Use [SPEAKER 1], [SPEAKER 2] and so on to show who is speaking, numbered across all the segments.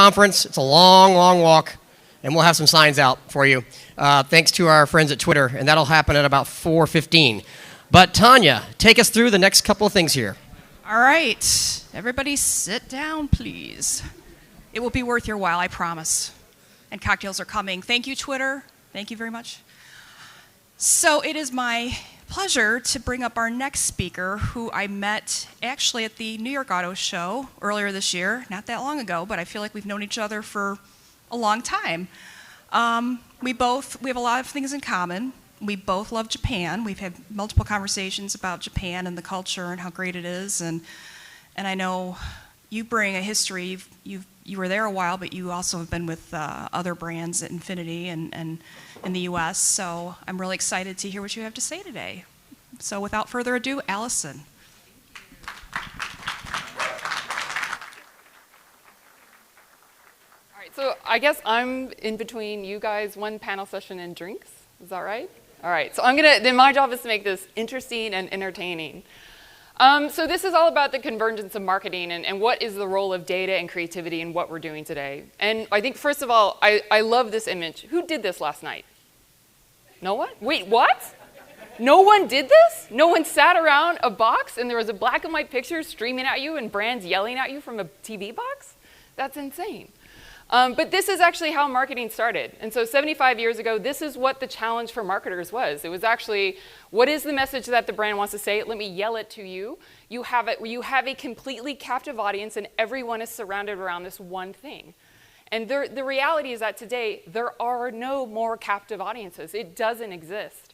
[SPEAKER 1] conference. It's a long, long walk, and we'll have some signs out for you, thanks to our friends at Twitter, and that'll happen at about 4:15. But Tanya, take us through the next couple of things here.
[SPEAKER 2] All right. Everybody sit down, please. It will be worth your while, I promise. And cocktails are coming. Thank you, Twitter. Thank you very much. So it is my pleasure to bring up our next speaker, who I met actually at the New York Auto Show earlier this year. Not that long ago, but I feel like we've known each other for a long time. We have a lot of things in common. We both love Japan. We've had multiple conversations about Japan and the culture and how great it is. And I know you bring a history. You were there a while, but you also have been with other brands at Infinity and in the U.S. So I'm really excited to hear what you have to say today. So without further ado, Allison.
[SPEAKER 3] All right, so I guess I'm in between you guys, one panel session and drinks. Is that right? All right, so then my job is to make this interesting and entertaining. So this is all about the convergence of marketing and what is the role of data and creativity in what we're doing today. And I think, first of all, I love this image. Who did this last night? No one? Wait, what? No one did this? No one sat around a box and there was a black and white picture streaming at you and brands yelling at you from a TV box? That's insane. But this is actually how marketing started. And so 75 years ago, this is what the challenge for marketers was. It was actually, what is the message that the brand wants to say? Let me yell it to you. You have a completely captive audience, and everyone is surrounded around this one thing. And the reality is that today, there are no more captive audiences. It doesn't exist.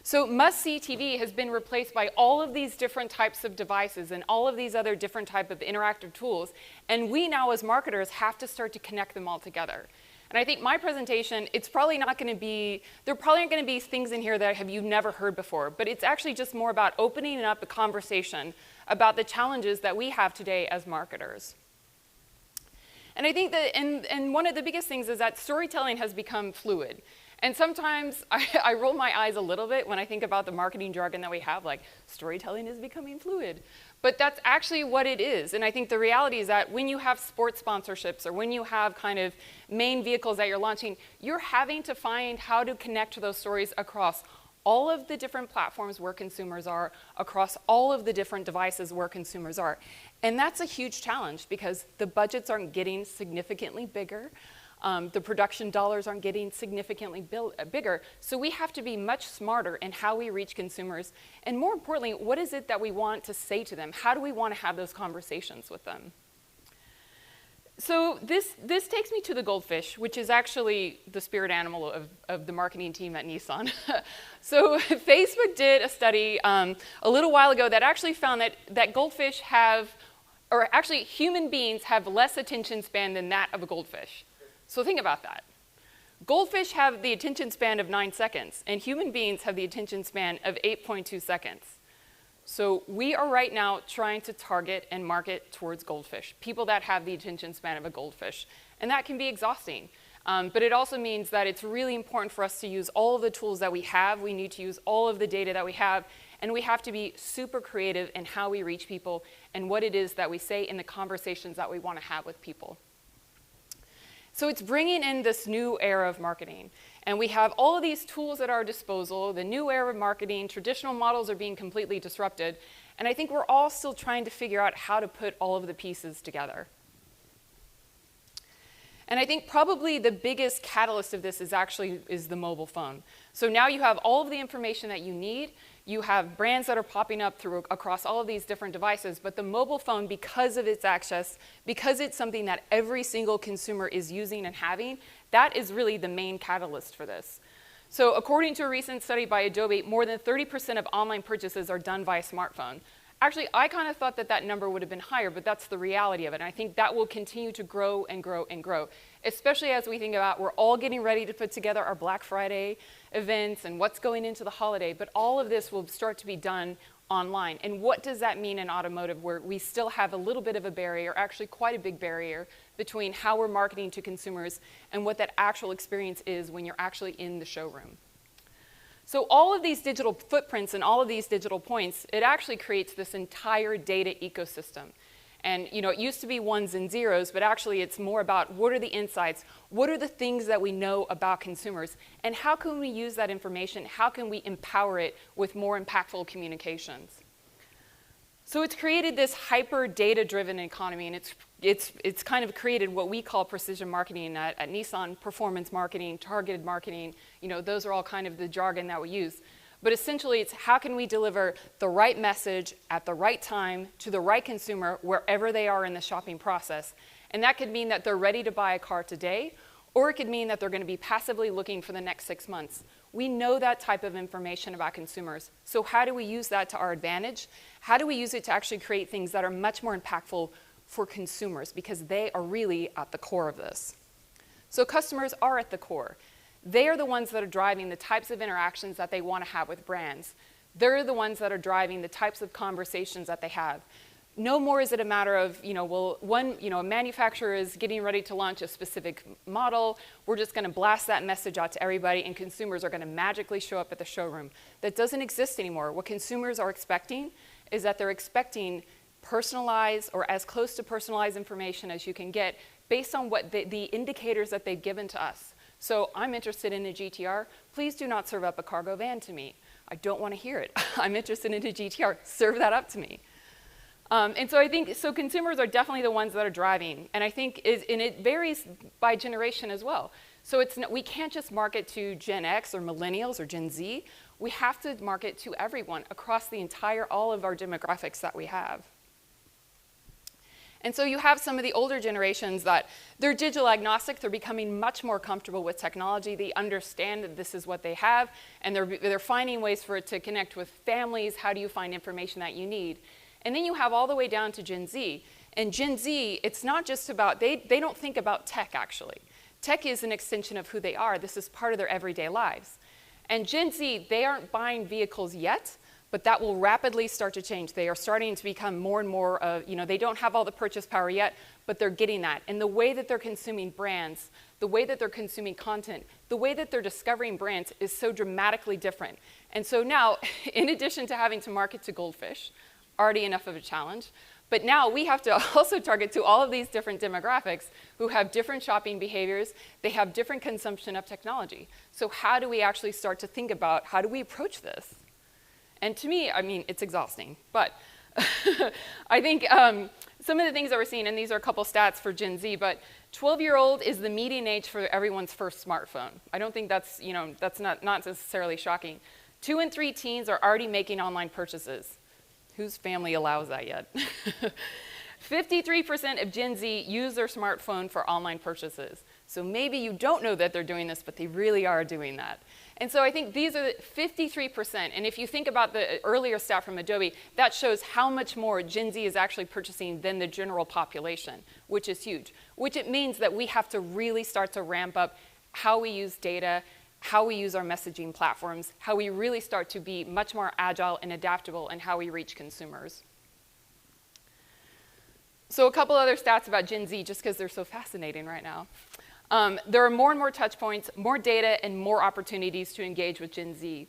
[SPEAKER 3] So must-see TV has been replaced by all of these different types of devices and all of these other different type of interactive tools. And we now, as marketers, have to start to connect them all together. And I think my presentation, there probably aren't going to be things in here that you've never heard before. But it's actually just more about opening up a conversation about the challenges that we have today as marketers. And I think that, and one of the biggest things is that storytelling has become fluid. And sometimes I roll my eyes a little bit when I think about the marketing jargon that we have, like storytelling is becoming fluid. But that's actually what it is. And I think the reality is that when you have sports sponsorships or when you have kind of main vehicles that you're launching, you're having to find how to connect those stories across all of the different platforms where consumers are, across all of the different devices where consumers are. And that's a huge challenge because the budgets aren't getting significantly bigger. The production dollars aren't getting significantly bigger. So we have to be much smarter in how we reach consumers. And more importantly, what is it that we want to say to them? How do we want to have those conversations with them? So this takes me to the goldfish, which is actually the spirit animal of the marketing team at Nissan. So Facebook did a study a little while ago that actually found that goldfish actually human beings have less attention span than that of a goldfish. So think about that. Goldfish have the attention span of 9 seconds, and human beings have the attention span of 8.2 seconds. So we are right now trying to target and market towards goldfish, people that have the attention span of a goldfish. And that can be exhausting. But it also means that it's really important for us to use all of the tools that we have. We need to use all of the data that we have. And we have to be super creative in how we reach people and what it is that we say in the conversations that we want to have with people. So it's bringing in this new era of marketing. And we have all of these tools at our disposal, the new era of marketing, traditional models are being completely disrupted. And I think we're all still trying to figure out how to put all of the pieces together. And I think probably the biggest catalyst of this is the mobile phone. So now you have all of the information that you need. You have brands that are popping up across all of these different devices, but the mobile phone, because of its access, because it's something that every single consumer is using and having, that is really the main catalyst for this. So according to a recent study by Adobe, more than 30% of online purchases are done via smartphone. Actually, I kind of thought that number would have been higher, but that's the reality of it. And I think that will continue to grow and grow and grow, especially as we think about we're all getting ready to put together our Black Friday events and what's going into the holiday. But all of this will start to be done online. And what does that mean in automotive, where we still have a little bit of a barrier, actually quite a big barrier, between how we're marketing to consumers and what that actual experience is when you're actually in the showroom. So all of these digital footprints and all of these digital points, it actually creates this entire data ecosystem. And it used to be ones and zeros, but actually it's more about what are the insights, what are the things that we know about consumers, and how can we use that information, how can we empower it with more impactful communications. So it's created this hyper data-driven economy, and it's kind of created what we call precision marketing at Nissan, performance marketing, targeted marketing. Those are all kind of the jargon that we use. But essentially, it's how can we deliver the right message at the right time to the right consumer wherever they are in the shopping process. And that could mean that they're ready to buy a car today, or it could mean that they're going to be passively looking for the next 6 months. We know that type of information about consumers. So how do we use that to our advantage? How do we use it to actually create things that are much more impactful for consumers? Because they are really at the core of this. So customers are at the core. They are the ones that are driving the types of interactions that they want to have with brands. They're the ones that are driving the types of conversations that they have. No more is it a matter of, a manufacturer is getting ready to launch a specific model. We're just going to blast that message out to everybody, and consumers are going to magically show up at the showroom. That doesn't exist anymore. What consumers are expecting is that they're expecting personalized or as close to personalized information as you can get based on what the indicators that they've given to us. So I'm interested in a GTR. Please do not serve up a cargo van to me. I don't want to hear it. I'm interested in a GTR. Serve that up to me. And so I think, consumers are definitely the ones that are driving. And I think, and it varies by generation as well. So we can't just market to Gen X or millennials or Gen Z. We have to market to everyone across all of our demographics that we have. And so you have some of the older generations that they're digital agnostic. They're becoming much more comfortable with technology. They understand that this is what they have, and they're finding ways for it to connect with families. How do you find information that you need? And then you have all the way down to Gen Z. And Gen Z, it's not just about, they don't think about tech, actually. Tech is an extension of who they are. This is part of their everyday lives. And Gen Z, they aren't buying vehicles yet, but that will rapidly start to change. They are starting to become more and more of, they don't have all the purchase power yet, but they're getting that. And the way that they're consuming brands, the way that they're consuming content, the way that they're discovering brands is so dramatically different. And so now, in addition to having to market to goldfish, already enough of a challenge, but now we have to also target to all of these different demographics who have different shopping behaviors. They have different consumption of technology. So how do we actually start to think about how do we approach this? And to me, it's exhausting. But I think some of the things that we're seeing, and these are a couple stats for Gen Z, but 12-year-old is the median age for everyone's first smartphone. I don't think that's not necessarily shocking. 2 in 3 teens are already making online purchases. Whose family allows that yet? 53% of Gen Z use their smartphone for online purchases. So maybe you don't know that they're doing this, but they really are doing that. And so I think these are 53%. And if you think about the earlier stat from Adobe, that shows how much more Gen Z is actually purchasing than the general population, which is huge. Which it means that we have to really start to ramp up how we use data, how we use our messaging platforms, how we really start to be much more agile and adaptable in how we reach consumers. So a couple other stats about Gen Z, just because they're so fascinating right now. There are more and more touch points, more data, and more opportunities to engage with Gen Z.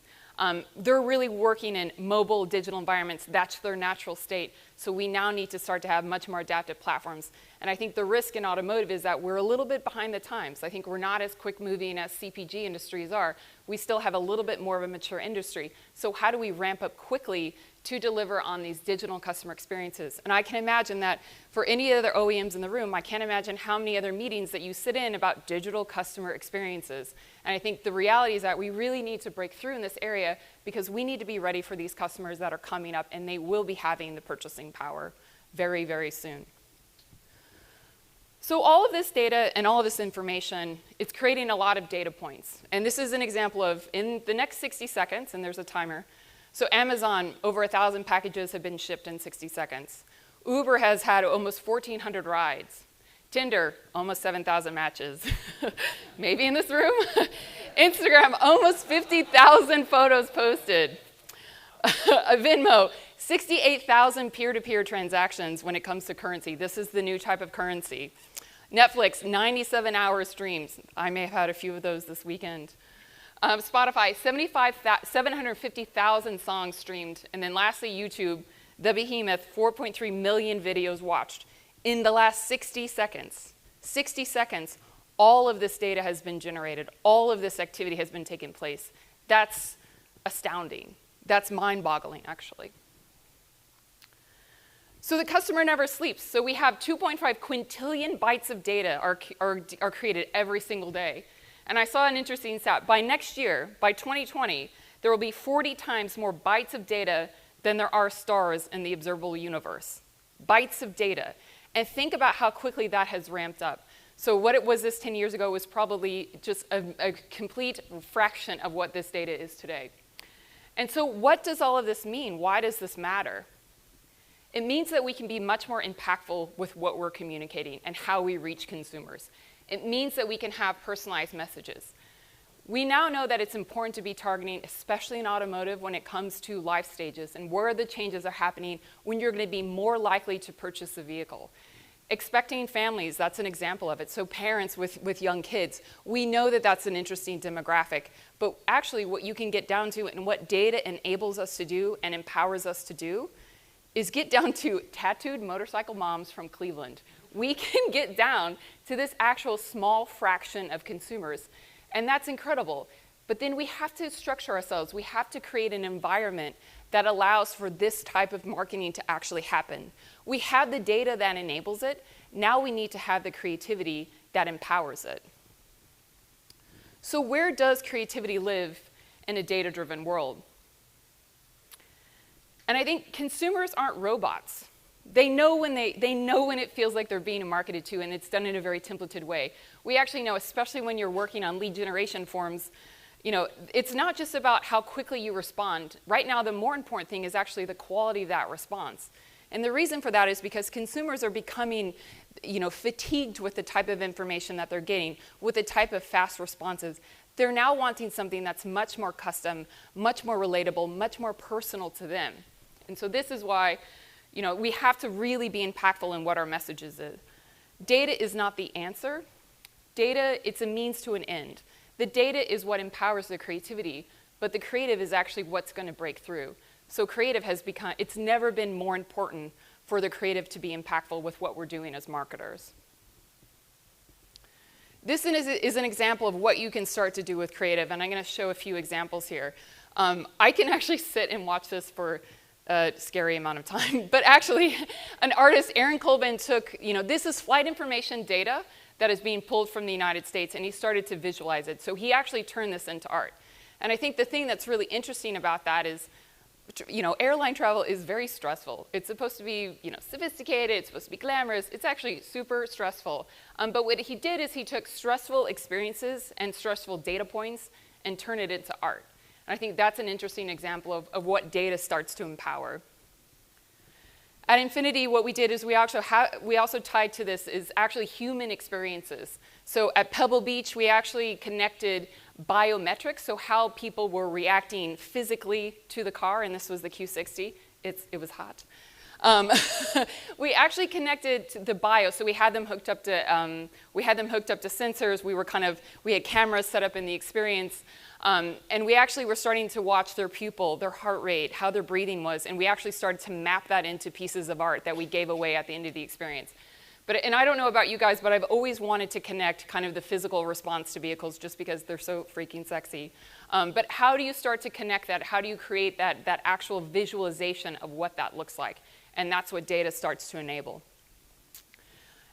[SPEAKER 3] They're really working in mobile digital environments. That's their natural state. So we now need to start to have much more adaptive platforms. And I think the risk in automotive is that we're a little bit behind the times. I think we're not as quick moving as CPG industries are. We still have a little bit more of a mature industry. So how do we ramp up quickly to deliver on these digital customer experiences? And I can imagine that for any other OEMs in the room, I can't imagine how many other meetings that you sit in about digital customer experiences. And I think the reality is that we really need to break through in this area because we need to be ready for these customers that are coming up, and they will be having the purchasing power very, very soon. So all of this data and all of this information, it's creating a lot of data points. And this is an example of, in the next 60 seconds, and there's a timer, so Amazon, over 1,000 packages have been shipped in 60 seconds. Uber has had almost 1,400 rides. Tinder, almost 7,000 matches. Maybe in this room? Instagram, almost 50,000 photos posted. Venmo, 68,000 peer-to-peer transactions when it comes to currency. This is the new type of currency. Netflix, 97 hours streams. I may have had a few of those this weekend. Spotify, 750,000 songs streamed. And then lastly, YouTube, The Behemoth, 4.3 million videos watched. In the last 60 seconds, all of this data has been generated. All of this activity has been taking place. That's astounding. That's mind-boggling, actually. So the customer never sleeps. So we have 2.5 quintillion bytes of data are created every single day. And I saw an interesting stat. By next year, by 2020, there will be 40 times more bytes of data than there are stars in the observable universe. Bytes of data. And think about how quickly that has ramped up. So what it was this 10 years ago was probably just a complete fraction of what this data is today. And so what does all of this mean? Why does this matter? It means that we can be much more impactful with what we're communicating and how we reach consumers. It means that we can have personalized messages. We now know that it's important to be targeting, especially in automotive, when it comes to life stages and where the changes are happening when you're going to be more likely to purchase a vehicle. Expecting families, that's an example of it. So parents with young kids, we know that that's an interesting demographic. But actually what you can get down to and what data enables us to do and empowers us to do is get down to tattooed motorcycle moms from Cleveland. We can get down to this actual small fraction of consumers, and that's incredible. But then we have to structure ourselves. We have to create an environment that allows for this type of marketing to actually happen. We have the data that enables it. Now we need to have the creativity that empowers it. So where does creativity live in a data-driven world? And I think consumers aren't robots. They know when it feels like they're being marketed to, and it's done in a very templated way. We actually know, especially when you're working on lead generation forms, it's not just about how quickly you respond. Right now, the more important thing is actually the quality of that response. And the reason for that is because consumers are becoming, fatigued with the type of information that they're getting, with the type of fast responses. They're now wanting something that's much more custom, much more relatable, much more personal to them. And so this is why, we have to really be impactful in what our messages is. Data is not the answer. Data, it's a means to an end. The data is what empowers the creativity, but the creative is actually what's going to break through. So creative has become, it's never been more important for the creative to be impactful with what we're doing as marketers. This is an example of what you can start to do with creative, and I'm going to show a few examples here. I can actually sit and watch this for a scary amount of time, but actually, an artist, Aaron Colvin, took, this is flight information data that is being pulled from the United States, and he started to visualize it. So he actually turned this into art. And I think the thing that's really interesting about that is, airline travel is very stressful. It's supposed to be, sophisticated, it's supposed to be glamorous. It's actually super stressful. But what he did is he took stressful experiences and stressful data points and turned it into art. And I think that's an interesting example of what data starts to empower. At Infinity, what we did is we also tied to this is actually human experiences. So at Pebble Beach, we actually connected biometrics, so how people were reacting physically to the car, and this was the Q60. It was hot. We actually connected to the bio, so we had them hooked up to sensors. We had cameras set up in the experience, and we actually were starting to watch their pupil, their heart rate, how their breathing was, and we actually started to map that into pieces of art that we gave away at the end of the experience. And I don't know about you guys, but I've always wanted to connect kind of the physical response to vehicles just because they're so freaking sexy. But how do you start to connect that? How do you create that actual visualization of what that looks like? And that's what data starts to enable.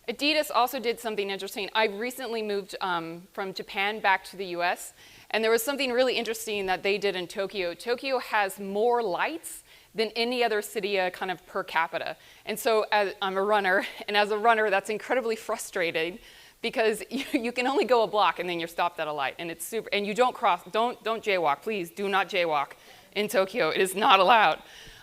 [SPEAKER 3] Adidas also did something interesting. I recently moved from Japan back to the US, and there was something really interesting that they did in Tokyo. Tokyo has more lights than any other city kind of per capita. And so I'm a runner, and as a runner, that's incredibly frustrating because you can only go a block and then you're stopped at a light, and it's super, and you don't jaywalk. Please do not jaywalk in Tokyo. It is not allowed.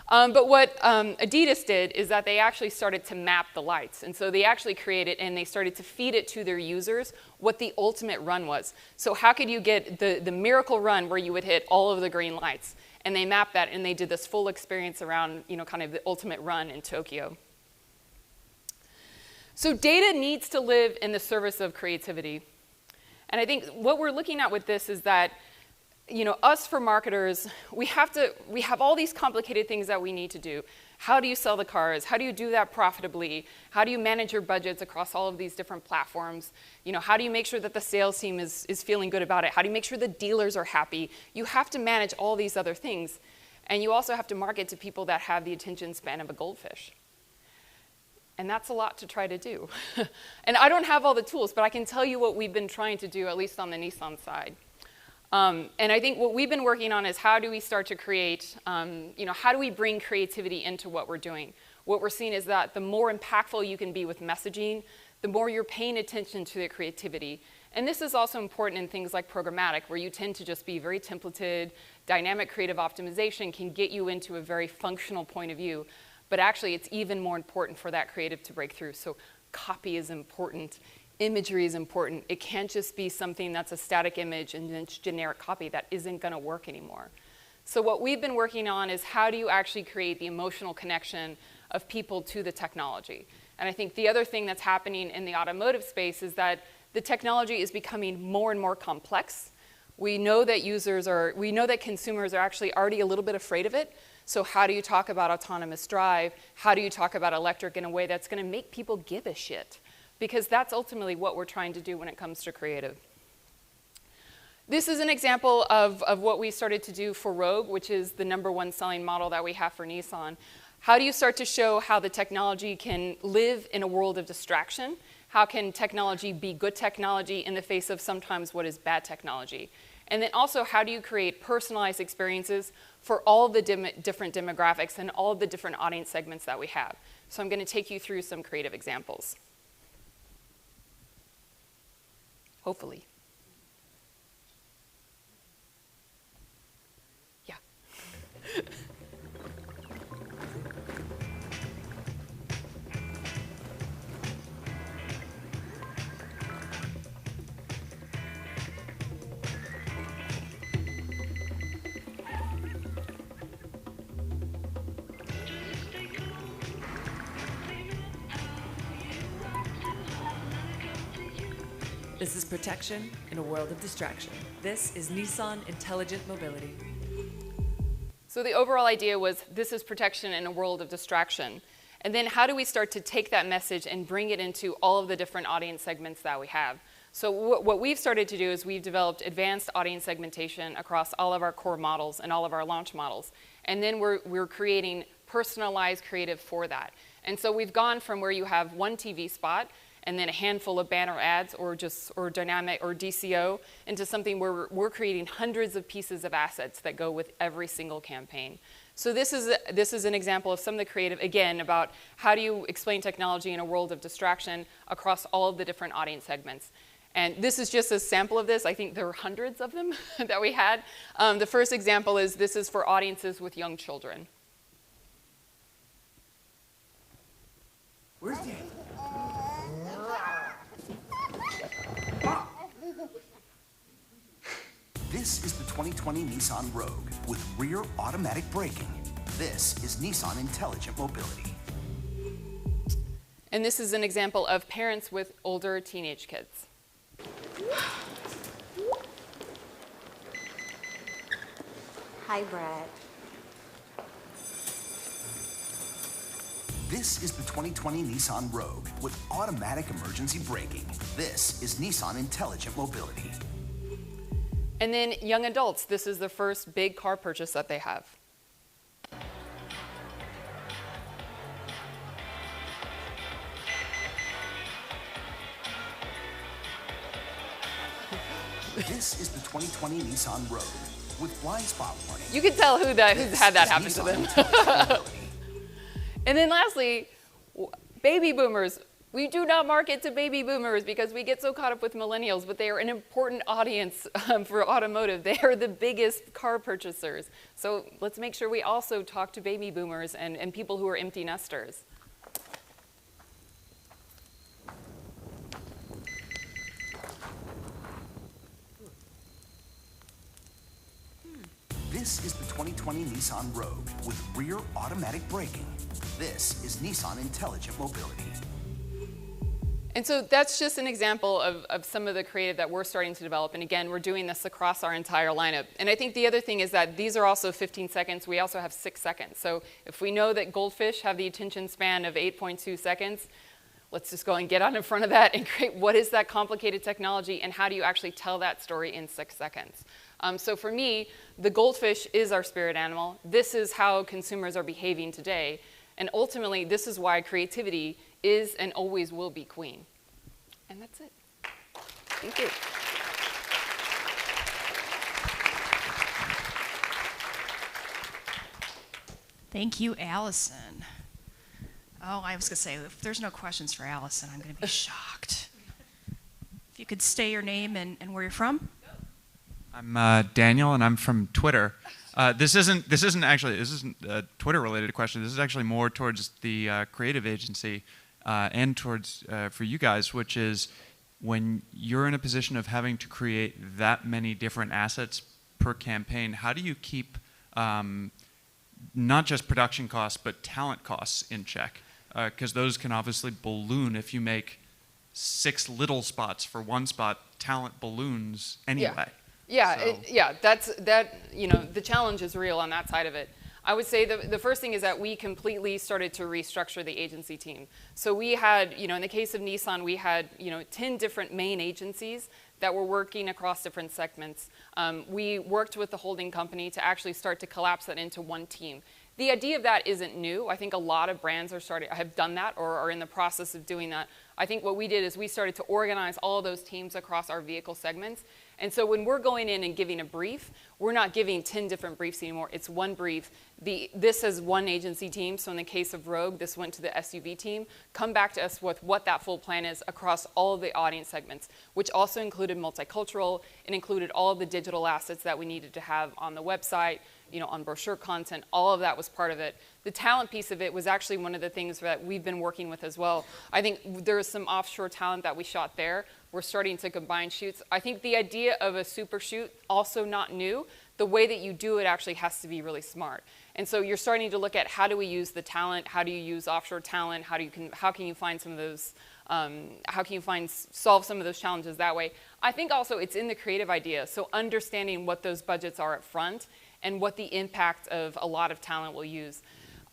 [SPEAKER 3] But what Adidas did is that they actually started to map the lights. And so they actually created and they started to feed it to their users what the ultimate run was. So how could you get the miracle run where you would hit all of the green lights? And they mapped that and they did this full experience around, kind of the ultimate run in Tokyo. So data needs to live in the service of creativity. And I think what we're looking at with this is that us for marketers, we have all these complicated things that we need to do. How do you sell the cars? How do you do that profitably? How do you manage your budgets across all of these different platforms? How do you make sure that the sales team is feeling good about it? How do you make sure the dealers are happy? You have to manage all these other things. And you also have to market to people that have the attention span of a goldfish. And that's a lot to try to do. And I don't have all the tools, but I can tell you what we've been trying to do, at least on the Nissan side. And I think what we've been working on is how do we start to create, how do we bring creativity into what we're doing? What we're seeing is that the more impactful you can be with messaging, the more you're paying attention to the creativity. And this is also important in things like programmatic, where you tend to just be very templated. Dynamic creative optimization can get you into a very functional point of view. But actually, it's even more important for that creative to break through. So copy is important. Imagery is important. It can't just be something that's a static image and then generic copy. That isn't going to work anymore. So what we've been working on is how do you actually create the emotional connection of people to the technology? And I think the other thing that's happening in the automotive space is that the technology is becoming more and more complex. We know that consumers are actually already a little bit afraid of it. So how do you talk about autonomous drive? How do you talk about electric in a way that's going to make people give a shit? Because that's ultimately what we're trying to do when it comes to creative. This is an example of what we started to do for Rogue, which is the #1 selling model that we have for Nissan. How do you start to show how the technology can live in a world of distraction? How can technology be good technology in the face of sometimes what is bad technology? And then also, how do you create personalized experiences for all the different demographics and all the different audience segments that we have? So I'm going to take you through some creative examples. Hopefully. Yeah.
[SPEAKER 4] This is protection in a world of distraction. This is Nissan Intelligent Mobility.
[SPEAKER 3] So the overall idea was this is protection in a world of distraction. And then how do we start to take that message and bring it into all of the different audience segments that we have? So what we've started to do is we've developed advanced audience segmentation across all of our core models and all of our launch models. And then we're creating personalized creative for that. And so we've gone from where you have one TV spot and then a handful of banner ads or dynamic or DCO into something where we're creating hundreds of pieces of assets that go with every single campaign. So this is an example of some of the creative, again, about how do you explain technology in a world of distraction across all of the different audience segments. And this is just a sample of this. I think there are hundreds of them that we had. The first example is this is for audiences with young children.
[SPEAKER 5] Where's Daddy? This is the 2020 Nissan Rogue with rear automatic braking. This is Nissan Intelligent Mobility.
[SPEAKER 3] And this is an example of parents with older teenage kids.
[SPEAKER 6] Hi, Brad.
[SPEAKER 5] This is the 2020 Nissan Rogue with automatic emergency braking. This is Nissan Intelligent Mobility.
[SPEAKER 3] And then young adults, this is the first big car purchase that they have.
[SPEAKER 5] This is the 2020 Nissan Rogue with blind spot warning.
[SPEAKER 3] You can tell who's had that happen to them. And then lastly, baby boomers. We do not market to baby boomers because we get so caught up with millennials, but they are an important audience for automotive. They are the biggest car purchasers. So let's make sure we also talk to baby boomers and people who are empty nesters.
[SPEAKER 5] This is the 2020 Nissan Rogue with rear automatic braking. This is Nissan Intelligent Mobility.
[SPEAKER 3] And so that's just an example of some of the creative that we're starting to develop. And again, we're doing this across our entire lineup. And I think the other thing is that these are also 15 seconds. We also have 6 seconds. So if we know that goldfish have the attention span of 8.2 seconds, let's just go and get out in front of that and create what is that complicated technology and how do you actually tell that story in 6 seconds. So for me, the goldfish is our spirit animal. This is how consumers are behaving today. And ultimately, this is why creativity is and always will be queen. And that's it. Thank you.
[SPEAKER 2] Thank you, Allison. Oh, I was going to say, if there's no questions for Allison, I'm going to be shocked. If you could say your name and where you're from.
[SPEAKER 7] I'm Daniel, and I'm from Twitter. This isn't a Twitter-related question. This is actually more towards the creative agency and towards for you guys, which is when you're in a position of having to create that many different assets per campaign, how do you keep not just production costs but talent costs in check? Because those can obviously balloon if you make 6 little spots for one spot. Talent balloons anyway.
[SPEAKER 3] Yeah, the challenge is real on that side of it. I would say the first thing is that we completely started to restructure the agency team. So we had, in the case of Nissan, we had, 10 different main agencies that were working across different segments. We worked with the holding company to actually start to collapse that into one team. The idea of that isn't new. I think a lot of brands have done that or are in the process of doing that. I think what we did is we started to organize all of those teams across our vehicle segments. And so when we're going in and giving a brief, we're not giving 10 different briefs anymore. It's one brief. This is one agency team. So in the case of Rogue, this went to the SUV team. Come back to us with what that full plan is across all of the audience segments, which also included multicultural. It included all of the digital assets that we needed to have on the website, on brochure content. All of that was part of it. The talent piece of it was actually one of the things that we've been working with as well. I think there is some offshore talent that we shot there. We're starting to combine shoots. I think the idea of a super shoot, also not new. The way that you do it actually has to be really smart. And so you're starting to look at how do we use the talent, how do you use offshore talent, how can you find some of those, solve some of those challenges that way. I think also it's in the creative idea, so understanding what those budgets are up front and what the impact of a lot of talent will use.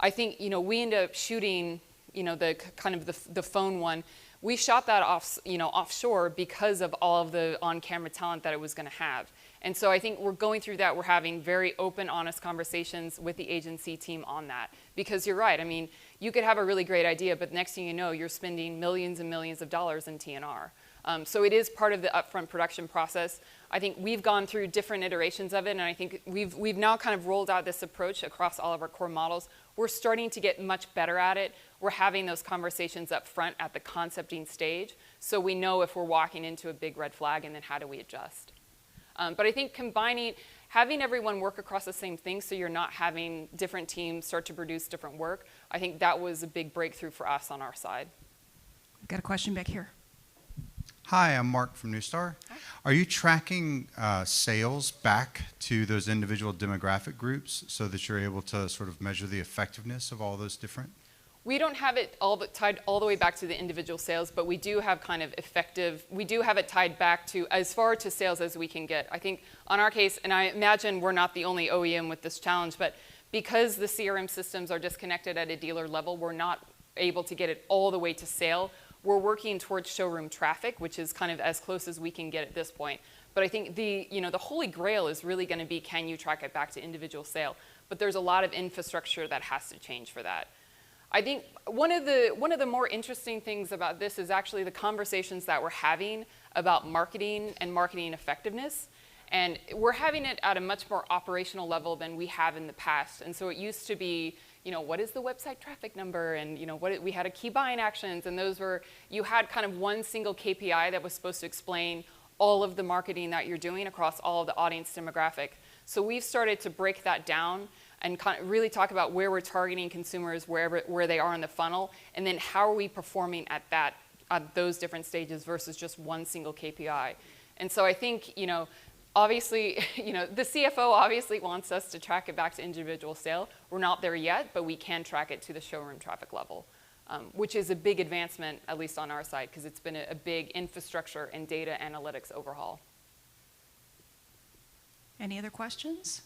[SPEAKER 3] I think, we end up shooting, the kind of the phone one. We shot that offshore because of all of the on-camera talent that it was going to have. And so I think we're going through that. We're having very open, honest conversations with the agency team on that. Because you're right. I mean, you could have a really great idea, but next thing you know, you're spending millions and millions of dollars in TNR. So it is part of the upfront production process. I think we've gone through different iterations of it, and I think we've now kind of rolled out this approach across all of our core models. We're starting to get much better at it. We're having those conversations up front at the concepting stage, so we know if we're walking into a big red flag, and then how do we adjust. But I think having everyone work across the same thing so you're not having different teams start to produce different work, I think that was a big breakthrough for us on our side.
[SPEAKER 2] I've got a question back here.
[SPEAKER 8] Hi, I'm Mark from Newstar.
[SPEAKER 3] Hi.
[SPEAKER 8] Are you tracking sales back to those individual demographic groups so that you're able to sort of measure the effectiveness of all those different?
[SPEAKER 3] We don't have it tied all the way back to the individual sales, but we do have we do have it tied back to as far to sales as we can get. I think on our case, and I imagine we're not the only OEM with this challenge, but because the CRM systems are disconnected at a dealer level, we're not able to get it all the way to sale. We're working towards showroom traffic, which is kind of as close as we can get at this point. But I think the holy grail is really going to be, can you track it back to individual sale? But there's a lot of infrastructure that has to change for that. I think one of the more interesting things about this is actually the conversations that we're having about marketing and marketing effectiveness. And we're having it at a much more operational level than we have in the past. And so it used to be, what is the website traffic number? And we had a key buying actions, and you had kind of one single KPI that was supposed to explain all of the marketing that you're doing across all of the audience demographic. So we've started to break that down and kind of really talk about where we're targeting consumers, where they are in the funnel, and then how are we performing at those different stages versus just one single KPI. And so I think, obviously, the CFO obviously wants us to track it back to individual sale. We're not there yet, but we can track it to the showroom traffic level. which is a big advancement, at least on our side, because it's been a big infrastructure and data analytics overhaul.
[SPEAKER 2] Any other questions?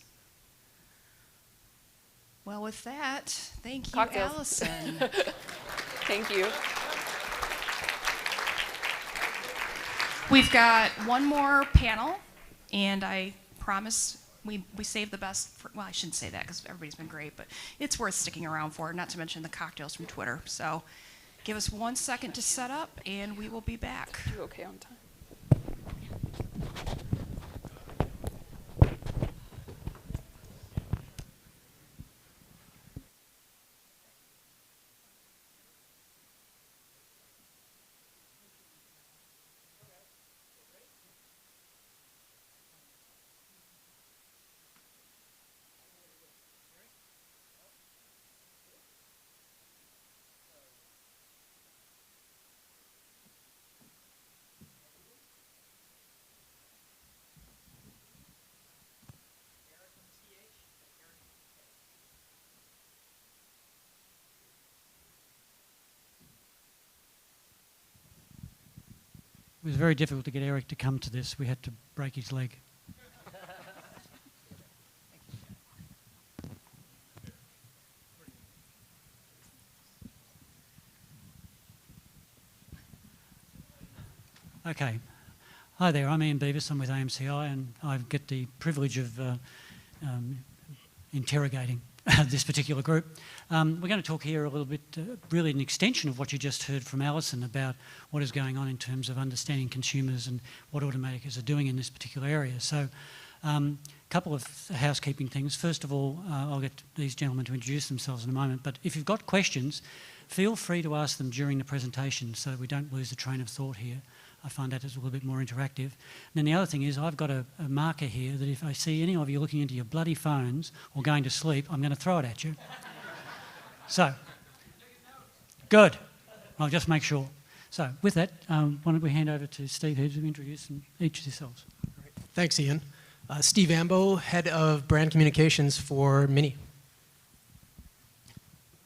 [SPEAKER 2] Well, with that, thank you,
[SPEAKER 3] Cocktails.
[SPEAKER 2] Allison.
[SPEAKER 3] Thank you.
[SPEAKER 2] We've got one more panel, and I promise we saved the best for, well, I shouldn't say that because everybody's been great, but it's worth sticking around for, not to mention the cocktails from Twitter. So give us 1 second to set up, and we will be back.
[SPEAKER 3] You okay on time?
[SPEAKER 9] It was very difficult to get Eric to come to this. We had to break his leg. Okay. Hi there, I'm Ian Beavis. I'm with AMCI, and I get the privilege of interrogating this particular group. We're going to talk here a little bit, really an extension of what you just heard from Alison about what is going on in terms of understanding consumers and what automakers are doing in this particular area. So a couple of housekeeping things. First of all, I'll get these gentlemen to introduce themselves in a moment, but if you've got questions, feel free to ask them during the presentation so that we don't lose the train of thought here. I find that is a little bit more interactive. And then the other thing is I've got a marker here that if I see any of you looking into your bloody phones or going to sleep, I'm going to throw it at you. So, good. I'll just make sure. So, with that, why don't we hand over to Steve here to introduce each of yourselves.
[SPEAKER 10] Thanks, Ian. Steve Ambo, Head of Brand Communications for Mini.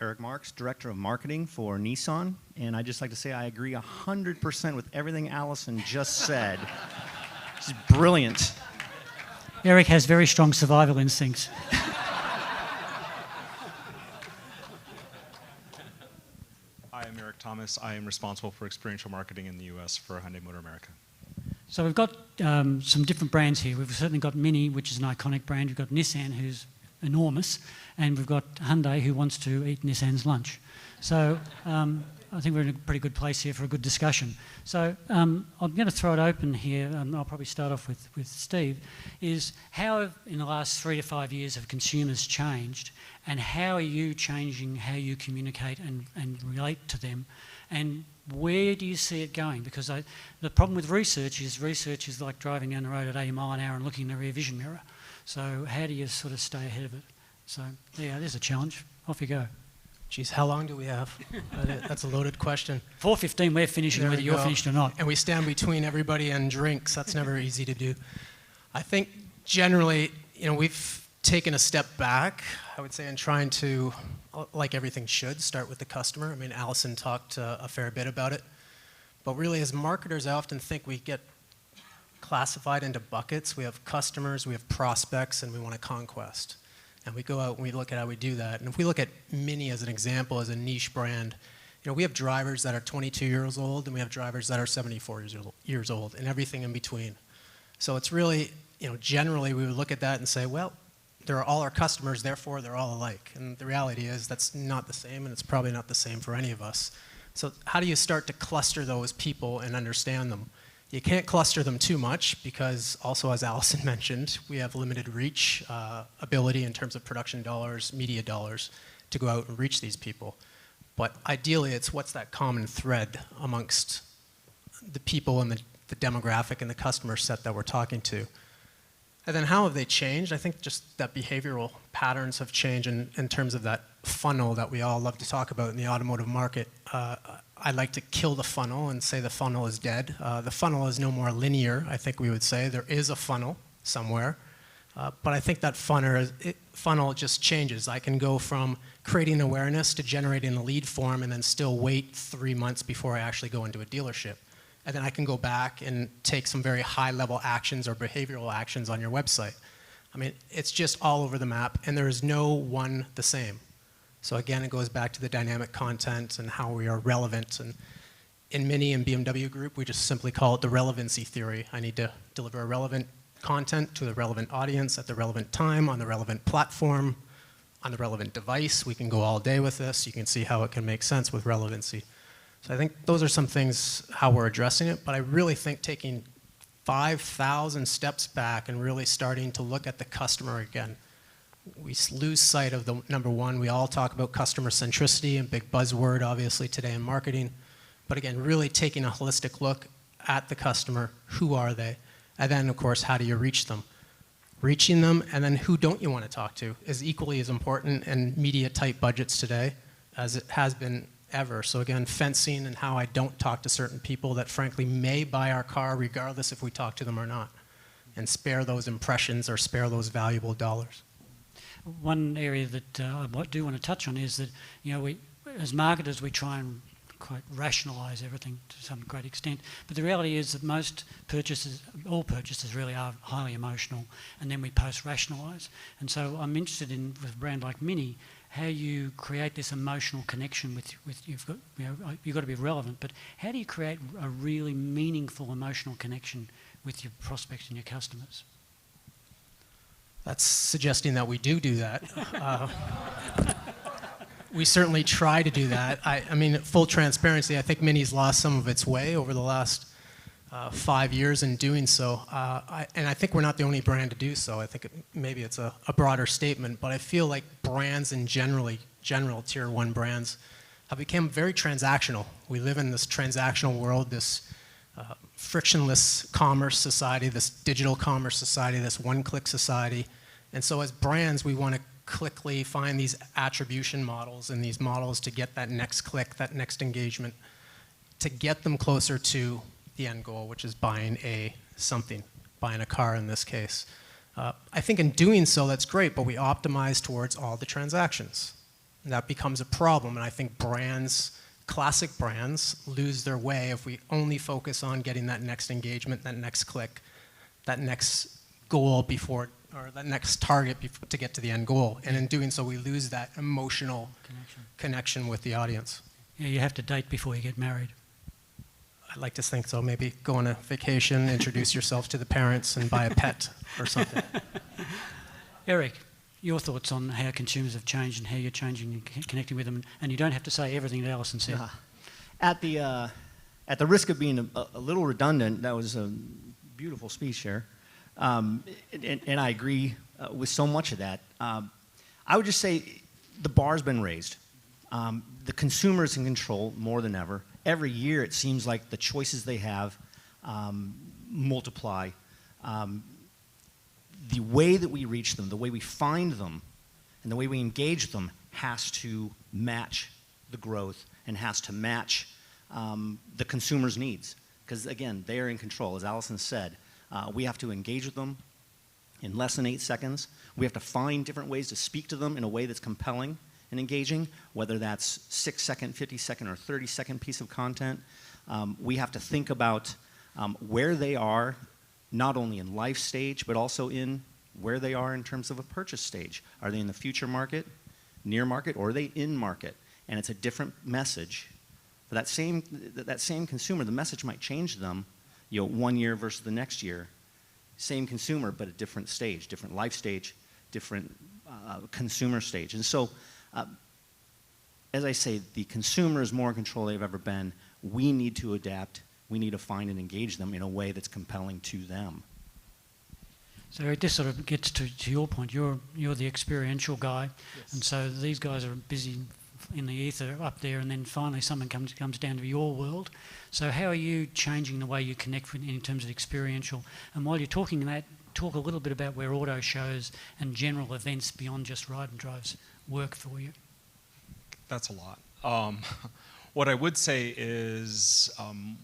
[SPEAKER 11] Eric Marks, Director of Marketing for Nissan, and I'd just like to say I agree 100% with everything Allison just said. She's brilliant.
[SPEAKER 9] Eric has very strong survival instincts.
[SPEAKER 12] Hi, I'm Eric Thomas. I am responsible for experiential marketing in the US for Hyundai Motor America.
[SPEAKER 9] So we've got some different brands here. We've certainly got Mini, which is an iconic brand. We've got Nissan, who's enormous, and we've got Hyundai, who wants to eat Nissan's lunch. So I think we're in a pretty good place here for a good discussion. So I'm going to throw it open here, and I'll probably start off with Steve, is how in the last 3 to 5 years have consumers changed, and how are you changing how you communicate and relate to them, and where do you see it going? Because the problem with research is like driving down the road at 80 mile an hour and looking in the rear vision mirror. So how do you sort of stay ahead of it? So yeah, there's a challenge. Off you go.
[SPEAKER 10] Geez, how long do we have? That's a loaded question.
[SPEAKER 9] 4:15, we're finishing, whether you're finished or not.
[SPEAKER 10] And we stand between everybody and drinks. That's never easy to do. I think generally, we've taken a step back, I would say, in trying to, like everything should, start with the customer. I mean, Allison talked a fair bit about it. But really, as marketers, I often think we get classified into buckets. We have customers, we have prospects, and we want to conquest. And we go out and we look at how we do that. And if we look at Mini as an example, as a niche brand, we have drivers that are 22 years old, and we have drivers that are 74 years old, and everything in between. So it's really, generally we would look at that and say, well, they're all our customers, therefore they're all alike. And the reality is that's not the same, and it's probably not the same for any of us. So how do you start to cluster those people and understand them? You can't cluster them too much because also, as Allison mentioned, we have limited reach ability in terms of production dollars, media dollars to go out and reach these people. But ideally, it's what's that common thread amongst the people and the demographic and the customer set that we're talking to. And then how have they changed? I think just that behavioral patterns have changed in terms of that funnel that we all love to talk about in the automotive market. I like to kill the funnel and say the funnel is dead. The funnel is no more linear, I think we would say. There is a funnel somewhere. But I think that funnel just changes. I can go from creating awareness to generating a lead form and then still wait 3 months before I actually go into a dealership. And then I can go back and take some very high-level actions or behavioral actions on your website. I mean, it's just all over the map, and there is no one the same. So again, it goes back to the dynamic content and how we are relevant. And in Mini and BMW Group, we just simply call it the relevancy theory. I need to deliver a relevant content to the relevant audience at the relevant time on the relevant platform on the relevant device. We can go all day with this. You can see how it can make sense with relevancy. So I think those are some things how we're addressing it, but I really think taking 5,000 steps back and really starting to look at the customer again. We lose sight of the number one. We all talk about customer centricity, and big buzzword obviously today in marketing. But again, really taking a holistic look at the customer. Who are they? And then, of course, how do you reach them? Reaching them, and then who don't you want to talk to is equally as important in media-type budgets today as it has been ever. So again, fencing and how I don't talk to certain people that frankly may buy our car regardless if we talk to them or not, and spare those impressions or spare those valuable dollars.
[SPEAKER 9] One area that I do want to touch on is that, you know, we, as marketers, we try and quite rationalise everything to some great extent. But the reality is that most purchases, all purchases really are highly emotional, and then we post-rationalise. And so I'm interested in, with a brand like Mini, how you create this emotional connection with you've got to be relevant, but how do you create a really meaningful emotional connection with your prospects and your customers?
[SPEAKER 10] That's suggesting that we do that. We certainly try to do that. I mean, full transparency, I think Mini's lost some of its way over the last 5 years in doing so. And I think we're not the only brand to do so. I think maybe it's a broader statement, but I feel like brands in general tier one brands have become very transactional. We live in this transactional world, this frictionless commerce society, this digital commerce society, this one-click society. And so as brands, we want to quickly find these attribution models and these models to get that next click, that next engagement, to get them closer to the end goal, which is buying something, buying a car in this case. I think in doing so, that's great, but we optimize towards all the transactions. And that becomes a problem, and I think brands, classic brands, lose their way if we only focus on getting that next engagement, that next click, that next goal before, or that next target to get to the end goal. And in doing so, we lose that emotional connection with the audience.
[SPEAKER 9] Yeah, you have to date before you get married.
[SPEAKER 10] I'd like to think so. Maybe go on a vacation, introduce yourself to the parents, and buy a pet or something.
[SPEAKER 9] Eric, your thoughts on how consumers have changed and how you're changing and connecting with them, and you don't have to say everything that Alison said.
[SPEAKER 11] At the risk of being a little redundant, that was a beautiful speech there, and I agree with so much of that. I would just say the bar's been raised. The consumer is in control more than ever. Every year it seems like the choices they have multiply. The way that we reach them, the way we find them, and the way we engage them has to match the growth and has to match the consumer's needs. Because again, they are in control. As Alison said, we have to engage with them in less than 8 seconds. We have to find different ways to speak to them in a way that's compelling and engaging, whether that's 6-second, 50-second, or 30-second piece of content. We have to think about where they are, not only in life stage, but also in where they are in terms of a purchase stage. Are they in the future market, near market, or are they in market? And it's a different message. For that same consumer, the message might change them, 1 year versus the next year. Same consumer, but a different stage, different life stage, different consumer stage. And so, as I say, the consumer is more in control than they've ever been. We need to adapt. We need to find and engage them in a way that's compelling to them.
[SPEAKER 9] So Eric, this sort of gets to your point. You're the experiential guy, yes. And so these guys are busy in the ether up there, and then finally someone comes down to your world. So how are you changing the way you connect in terms of experiential? And while you're talking that, talk a little bit about where auto shows and general events beyond just ride and drives work for you.
[SPEAKER 12] That's a lot. What I would say is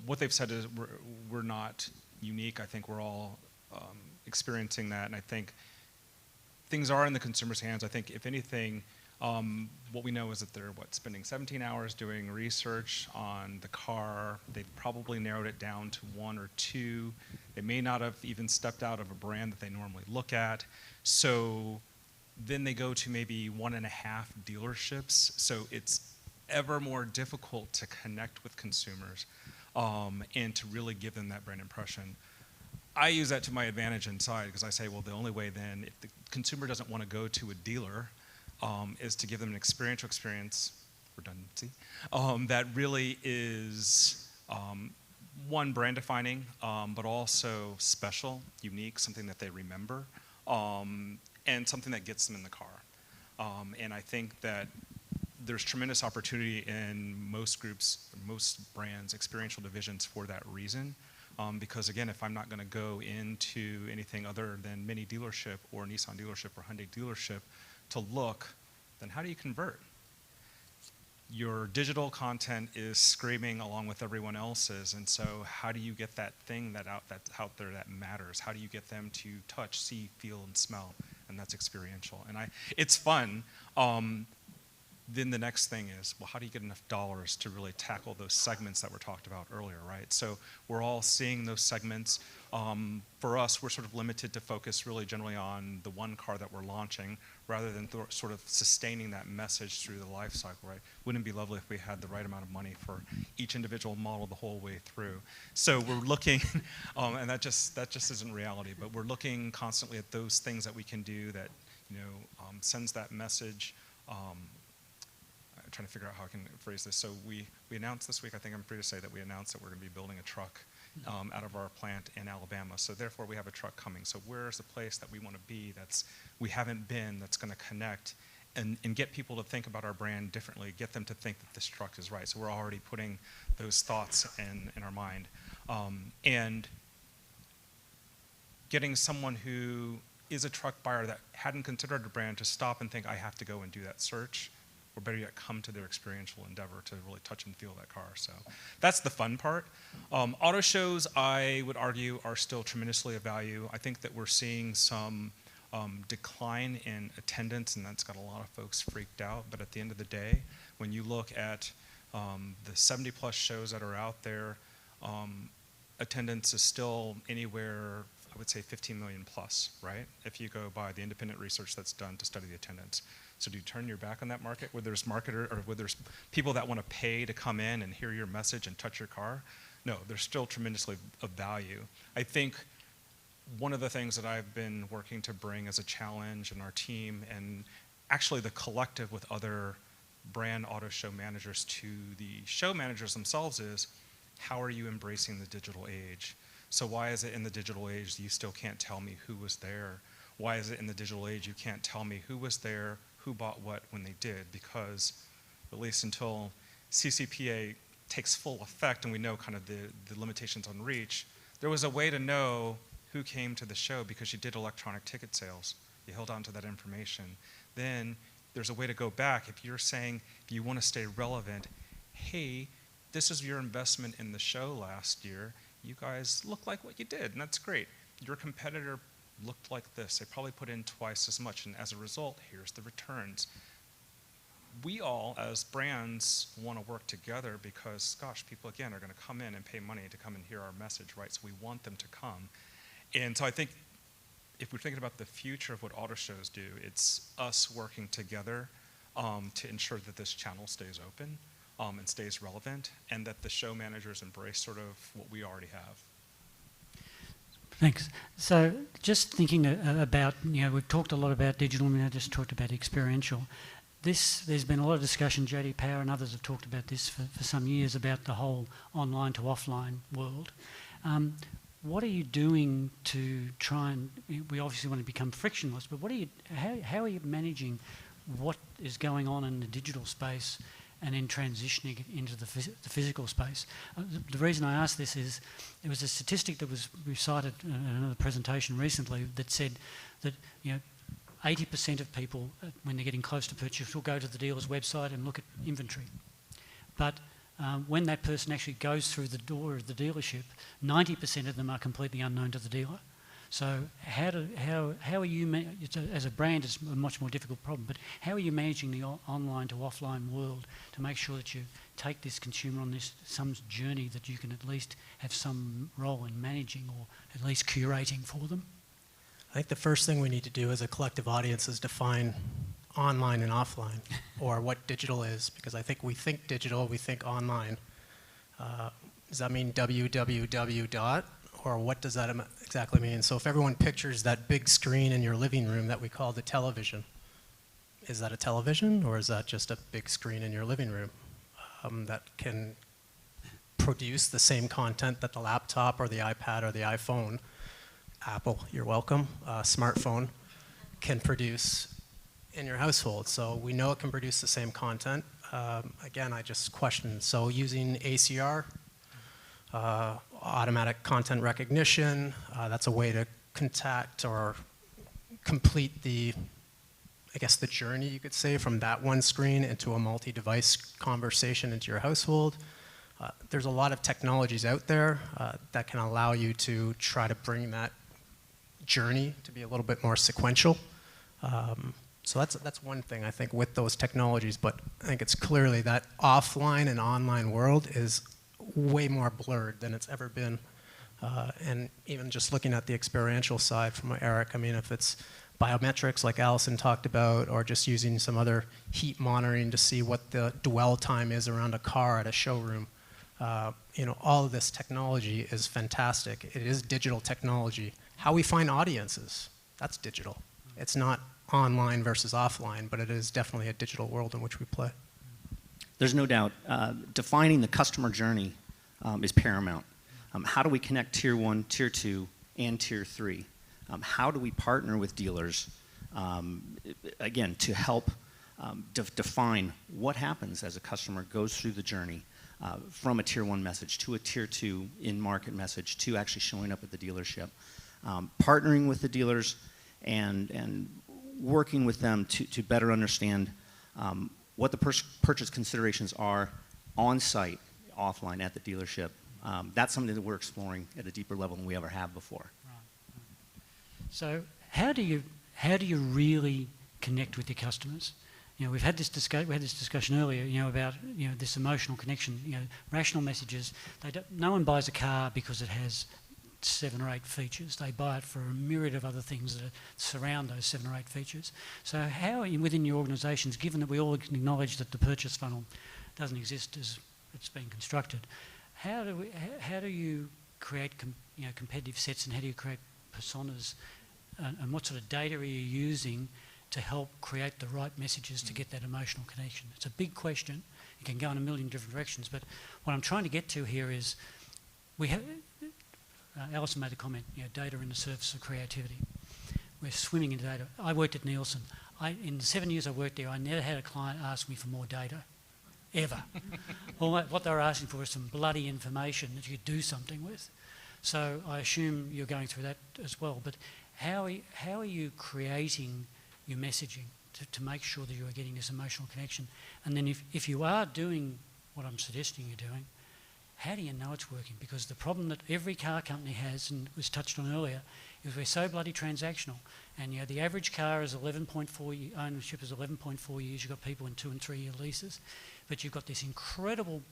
[SPEAKER 12] what they've said is we're not unique. I think we're all experiencing that, and I think things are in the consumer's hands. I think if anything, what we know is that they're spending 17 hours doing research on the car. They've probably narrowed it down to 1 or 2. They may not have even stepped out of a brand that they normally look at. So then they go to maybe 1.5 dealerships. So it's ever more difficult to connect with consumers and to really give them that brand impression. I use that to my advantage inside because I say, well, the only way then, if the consumer doesn't want to go to a dealer, is to give them an experiential experience, redundancy, that really is one, brand defining, but also special, unique, something that they remember, and something that gets them in the car. And I think that there's tremendous opportunity in most groups, most brands, experiential divisions for that reason. Because again, if I'm not going to go into anything other than Mini dealership or Nissan dealership or Hyundai dealership to look, then how do you convert? Your digital content is screaming along with everyone else's, and so how do you get that thing that's out there that matters? How do you get them to touch, see, feel, and smell? And that's experiential. And it's fun. Then the next thing is, well, how do you get enough dollars to really tackle those segments that were talked about earlier, right? So we're all seeing those segments. For us, we're sort of limited to focus really generally on the one car that we're launching rather than sort of sustaining that message through the life cycle, right? Wouldn't it be lovely if we had the right amount of money for each individual model the whole way through? So we're looking, and that just isn't reality, but we're looking constantly at those things that we can do that, sends that message. I'm trying to figure out how I can phrase this. So we announced this week, I think I'm free to say that we announced that we're going to be building a truck out of our plant in Alabama. So therefore we have a truck coming. So where's the place that we want to be we haven't been, that's going to connect and get people to think about our brand differently, get them to think that this truck is right. So we're already putting those thoughts in our mind. And getting someone who is a truck buyer that hadn't considered a brand to stop and think, I have to go and do that search, or better yet, come to their experiential endeavor to really touch and feel that car. So that's the fun part. Auto shows, I would argue, are still tremendously of value. I think that we're seeing some decline in attendance, and that's got a lot of folks freaked out. But at the end of the day, when you look at the 70-plus shows that are out there, attendance is still anywhere, I would say 15 million plus, right? If you go by the independent research that's done to study the attendance. So do you turn your back on that market where there's where there's people that want to pay to come in and hear your message and touch your car? No, there's still tremendously of value. I think one of the things that I've been working to bring as a challenge in our team, and actually the collective with other brand auto show managers to the show managers themselves, is how are you embracing the digital age? So why is it in the digital age you still can't tell me who was there? Why is it in the digital age you can't tell me who was there, who bought what when they did? Because at least until CCPA takes full effect and we know kind of the limitations on reach, there was a way to know who came to the show because you did electronic ticket sales. You held on to that information. Then there's a way to go back. If you're saying, if you want to stay relevant, hey, this is your investment in the show last year. You guys look like what you did, and that's great. Your competitor looked like this. They probably put in twice as much, and as a result, here's the returns. We all, as brands, want to work together because, gosh, people, again, are going to come in and pay money to come and hear our message, right? So we want them to come. And so I think if we're thinking about the future of what auto shows do, it's us working together to ensure that this channel stays open and stays relevant, and that the show managers embrace sort of what we already have.
[SPEAKER 9] Thanks. So just thinking about, we've talked a lot about digital, and I just talked about experiential. There's been a lot of discussion, JD Power and others have talked about this for some years, about the whole online to offline world. What are you doing to try and, we obviously want to become frictionless, but how are you managing what is going on in the digital space and then transitioning it into the physical space? The reason I ask this is, there was a statistic that we cited in another presentation recently that said that 80% of people, when they're getting close to purchase, will go to the dealer's website and look at inventory. But when that person actually goes through the door of the dealership, 90% of them are completely unknown to the dealer. So how are you, as a brand, it's a much more difficult problem, but how are you managing the online to offline world to make sure that you take this consumer on some journey that you can at least have some role in managing or at least curating for them?
[SPEAKER 10] I think the first thing we need to do as a collective audience is define online and offline, or what digital is, because I think we think digital, we think online. Does that mean www dot, or what does that exactly mean? So if everyone pictures that big screen in your living room that we call the television, is that a television, or is that just a big screen in your living room that can produce the same content that the laptop or the iPad or the iPhone, Apple, you're welcome, smartphone, can produce in your household? So we know it can produce the same content. Again, I just questioned, so using ACR, automatic content recognition, that's a way to contact or complete the, I guess, the journey, you could say, from that one screen into a multi-device conversation into your household. There's a lot of technologies out there that can allow you to try to bring that journey to be a little bit more sequential. So that's one thing, I think, with those technologies, but I think it's clearly that offline and online world is way more blurred than it's ever been. And even just looking at the experiential side from Eric, I mean, if it's biometrics like Allison talked about, or just using some other heat monitoring to see what the dwell time is around a car at a showroom, you know, all of this technology is fantastic. It is digital technology. How we find audiences, that's digital. It's not online versus offline, but it is definitely a digital world in which we play.
[SPEAKER 11] There's no doubt. Defining the customer journey is paramount. How do we connect Tier 1, Tier 2, and Tier 3? How do we partner with dealers, again, to help define what happens as a customer goes through the journey from a Tier 1 message to a Tier 2 in-market message to actually showing up at the dealership. Partnering with the dealers and working with them to better understand what the purchase considerations are on-site, offline, at the dealership. That's something that we're exploring at a deeper level than we ever have before.
[SPEAKER 9] Right. So how do you really connect with your customers? You know, we had this discussion earlier, you know, about, you know, this emotional connection, you know, rational messages. No one buys a car because it has 7 or 8 features. They buy it for a myriad of other things that surround those 7 or 8 features. So how, within your organisations, given that we all acknowledge that the purchase funnel doesn't exist as it's been constructed, how do you create competitive sets, and how do you create personas, and what sort of data are you using to help create the right messages to get that emotional connection? It's a big question. It can go in a million different directions, but what I'm trying to get to here is we have. Alison made a comment, you know, data in the service of creativity. We're swimming in data. I worked at Nielsen. In the 7 years I worked there, I never had a client ask me for more data, ever. Well, what they were asking for is some bloody information that you could do something with. So I assume you're going through that as well. But how are you creating your messaging to make sure that you are getting this emotional connection? And then if you are doing what I'm suggesting you're doing, how do you know it's working? Because the problem that every car company has, and was touched on earlier, is we're so bloody transactional. And you know, the average car is 11.4 year, ownership is 11.4 years. You've got people in 2 and 3 year leases, but you've got this incredible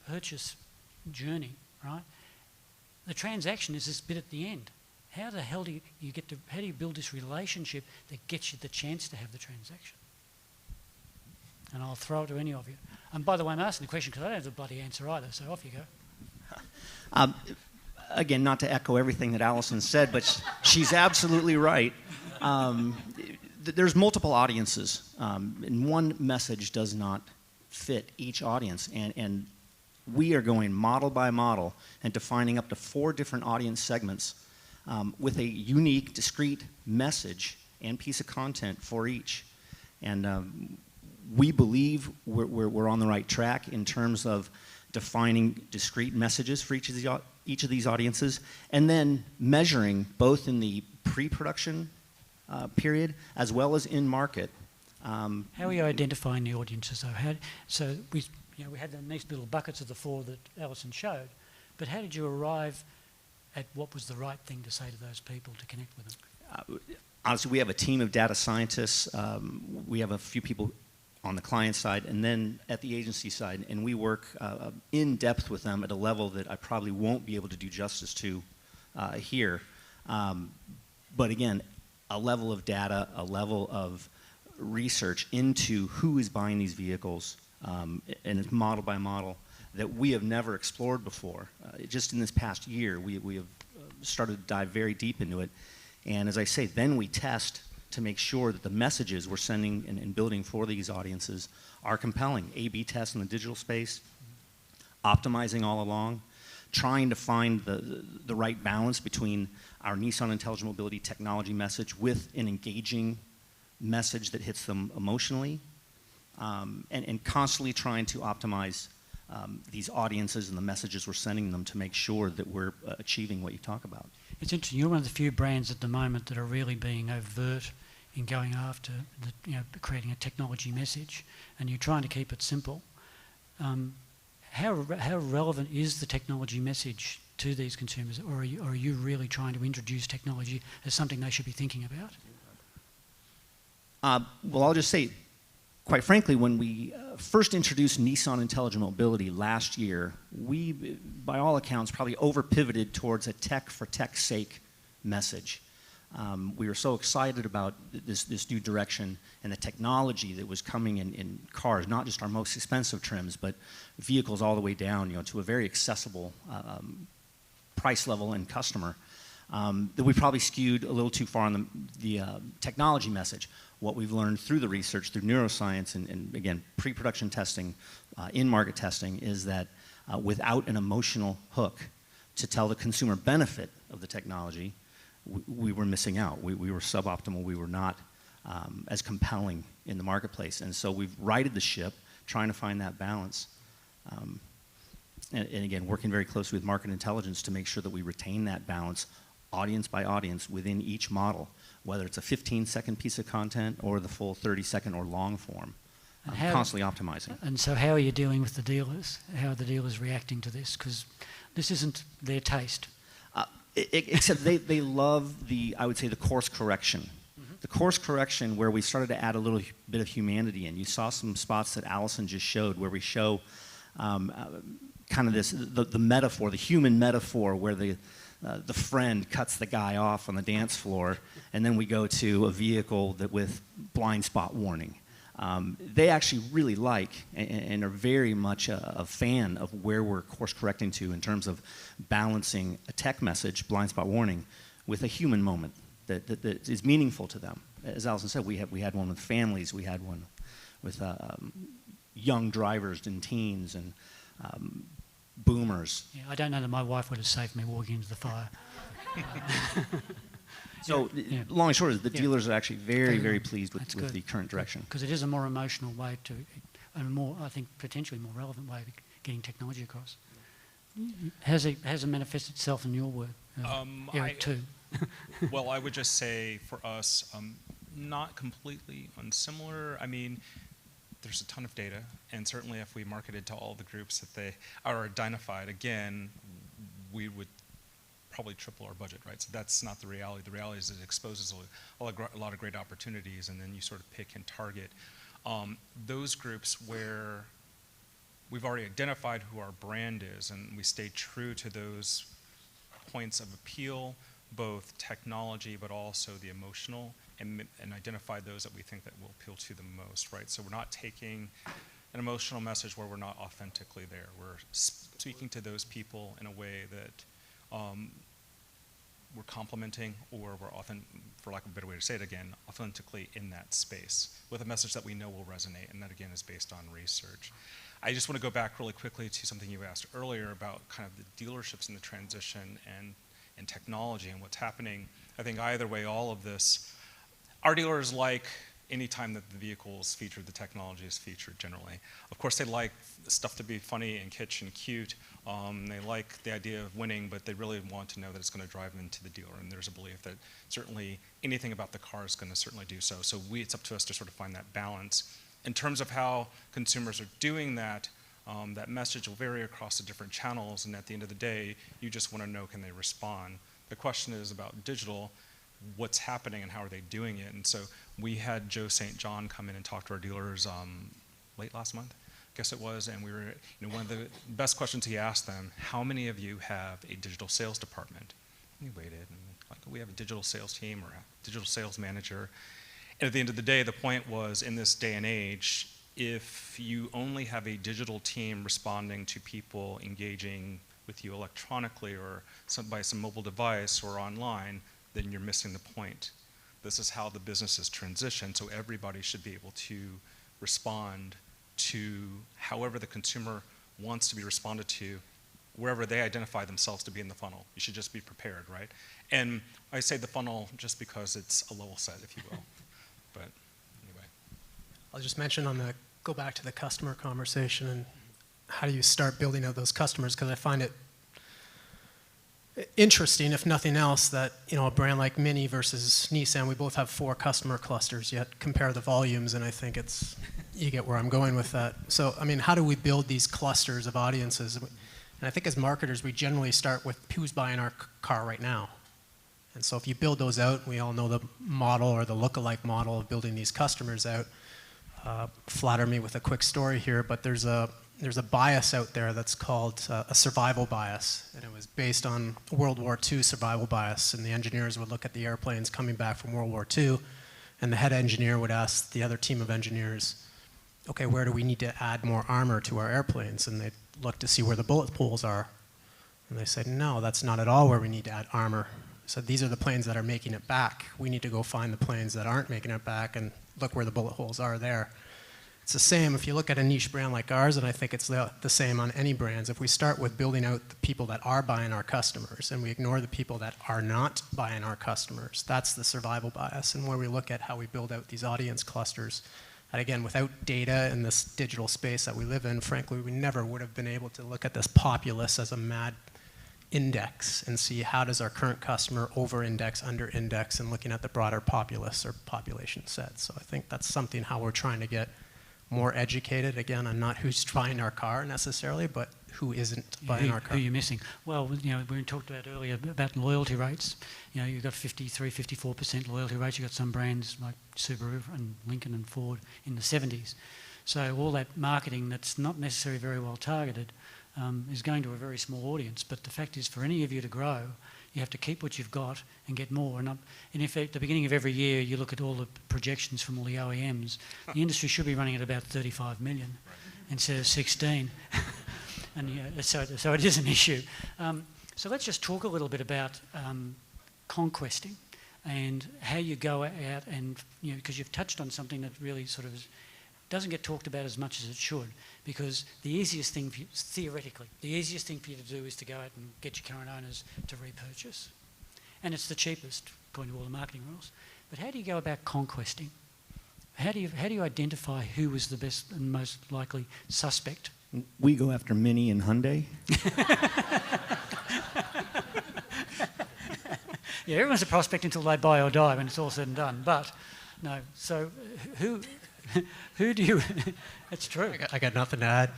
[SPEAKER 9] purchase journey, right? The transaction is this bit at the end. How the hell do you get to? How do you build this relationship that gets you the chance to have the transaction? And I'll throw it to any of you. And by the way, I'm asking the question because I don't have the bloody answer either, so off you go.
[SPEAKER 11] Again, not to echo everything that Allison said, but she's absolutely right. There's multiple audiences, and one message does not fit each audience. And we are going model by model and defining up to 4 different audience segments with a unique, discrete message and piece of content for each. And we believe we're on the right track in terms of defining discrete messages for each of these audiences, and then measuring both in the pre-production period as well as in market.
[SPEAKER 9] How are you identifying the audiences, though? So we had the nice little buckets of the 4 that Alison showed, but how did you arrive at what was the right thing to say to those people to connect with them?
[SPEAKER 11] Honestly, we have a team of data scientists. We have a few people on the client side and then at the agency side, and we work in depth with them at a level that I probably won't be able to do justice to here. But again, a level of data, a level of research into who is buying these vehicles, and it's model by model, that we have never explored before. Just in this past year, we have started to dive very deep into it. And as I say, then we test to make sure that the messages we're sending and building for these audiences are compelling. A/B tests in the digital space, optimizing all along, trying to find the right balance between our Nissan Intelligent Mobility technology message with an engaging message that hits them emotionally, and constantly trying to optimize these audiences and the messages we're sending them to make sure that we're achieving what you talk about.
[SPEAKER 9] It's interesting. You're one of the few brands at the moment that are really being overt in going after, creating a technology message, and you're trying to keep it simple. How relevant is the technology message to these consumers, or are you really trying to introduce technology as something they should be thinking about?
[SPEAKER 11] Well, I'll just say, quite frankly, when we first introduced Nissan Intelligent Mobility last year, we, by all accounts, probably over-pivoted towards a tech for tech's sake message. We were so excited about this new direction and the technology that was coming in cars, not just our most expensive trims, but vehicles all the way down, to a very accessible price level and customer, that we probably skewed a little too far on the technology message. What we've learned through the research, through neuroscience, and again, pre-production testing, in-market testing, is that without an emotional hook to tell the consumer benefit of the technology, we were missing out. We were suboptimal. We were not as compelling in the marketplace. And so we've righted the ship, trying to find that balance. And again, working very closely with market intelligence to make sure that we retain that balance, audience by audience, within each model, whether it's a 15-second piece of content or the full 30-second or long form, constantly optimizing.
[SPEAKER 9] And so how are you dealing with the dealers? How are the dealers reacting to this? Because this isn't their taste.
[SPEAKER 11] Except they love I would say, the course correction. The course correction where we started to add a little bit of humanity in. You saw some spots that Allison just showed where we show kind of the metaphor, the human metaphor, where the friend cuts the guy off on the dance floor, and then we go to a vehicle with blind spot warning. They actually really like and are very much a fan of where we're course correcting to in terms of balancing a tech message, blind spot warning, with a human moment that is meaningful to them. As Allison said, we had one with families, we had one with young drivers and teens and boomers.
[SPEAKER 9] Yeah, I don't know that my wife would have saved me walking into the fire.
[SPEAKER 11] So long and short is the dealers are actually very, very pleased with the current direction.
[SPEAKER 9] Because it is a more emotional way to, and more, I think, potentially more relevant way of getting technology across. Has it manifested itself in your work, Eric, too?
[SPEAKER 12] Well, I would just say for us, not completely unsimilar. I mean, there's a ton of data, and certainly if we marketed to all the groups that they are identified, again, we would probably triple our budget, right? So that's not the reality. The reality is it exposes a lot of great opportunities, and then you sort of pick and target those groups where we've already identified who our brand is, and we stay true to those points of appeal, both technology but also the emotional, and identify those that we think that will appeal to the most, right? So we're not taking an emotional message where we're not authentically there. We're speaking to those people in a way that we're complementing, or we're for lack of a better way to say it again, authentically in that space with a message that we know will resonate, and that again is based on research. I just want to go back really quickly to something you asked earlier about kind of the dealerships in the transition and technology and what's happening. I think either way, all of this, our dealers like any time that the vehicle is featured, the technology is featured generally. Of course, they like stuff to be funny and kitsch and cute. They like the idea of winning, but they really want to know that it's going to drive them to the dealer. And there's a belief that certainly anything about the car is going to certainly do so. So it's up to us to sort of find that balance. In terms of how consumers are doing that, That message will vary across the different channels, and at the end of the day, you just want to know, can they respond? The question is about digital, what's happening and how are they doing it? And so we had Joe St. John come in and talk to our dealers late last month, I guess it was, and we were, one of the best questions he asked them, how many of you have a digital sales department? And we waited, and like, we have a digital sales team or a digital sales manager. And at the end of the day, the point was, in this day and age, if you only have a digital team responding to people engaging with you electronically or by some mobile device or online, then you're missing the point. This is how the business has transitioned, so everybody should be able to respond to however the consumer wants to be responded to, wherever they identify themselves to be in the funnel. You should just be prepared, right? And I say the funnel just because it's a level set, if you will. But anyway.
[SPEAKER 10] I'll just mention go back to the customer conversation and how do you start building out those customers, because I find it interesting, if nothing else, that a brand like Mini versus Nissan, we both have 4 customer clusters, yet compare the volumes, and I think you get where I'm going with that. So, I mean, how do we build these clusters of audiences? And I think as marketers, we generally start with who's buying our car right now. And so if you build those out, we all know the model or the lookalike model of building these customers out. Flatter me with a quick story here, but there's a bias out there that's called a survival bias, and it was based on World War II survival bias, and the engineers would look at the airplanes coming back from World War II, and the head engineer would ask the other team of engineers, okay, where do we need to add more armor to our airplanes? And they'd look to see where the bullet holes are, and they said, no, that's not at all where we need to add armor. So these are the planes that are making it back. We need to go find the planes that aren't making it back and look where the bullet holes are there. It's the same if you look at a niche brand like ours, and I think it's the same on any brands. If we start with building out the people that are buying our customers and we ignore the people that are not buying our customers, that's the survival bias, and where we look at how we build out these audience clusters. And again, without data in this digital space that we live in, frankly, we never would have been able to look at this populace as a mad index and see how does our current customer over-index, under-index, and looking at the broader populace or population set. So I think that's something how we're trying to get more educated, again, on not who's buying our car necessarily, but who isn't buying our car.
[SPEAKER 9] Who you're missing. Well, we talked about earlier about loyalty rates. You've got 53, 54% loyalty rates. You've got some brands like Subaru and Lincoln and Ford in the 70s. So all that marketing that's not necessarily very well targeted is going to a very small audience. But the fact is, for any of you to grow, you have to keep what you've got and get more. And if at the beginning of every year you look at all the projections from all the OEMs, the industry should be running at about 35 million instead of 16. And so it is an issue. So let's just talk a little bit about conquesting and how you go out and, because you've touched on something that really sort of doesn't get talked about as much as it should, because the easiest thing for you, theoretically, the easiest thing for you to do is to go out and get your current owners to repurchase. And it's the cheapest, according to all the marketing rules. But how do you go about conquesting? How do you identify who was the best and most likely suspect?
[SPEAKER 11] We go after Mini and Hyundai.
[SPEAKER 9] Yeah, everyone's a prospect until they buy or die when it's all said and done. But no, so who do you? It's true.
[SPEAKER 10] I got nothing to add.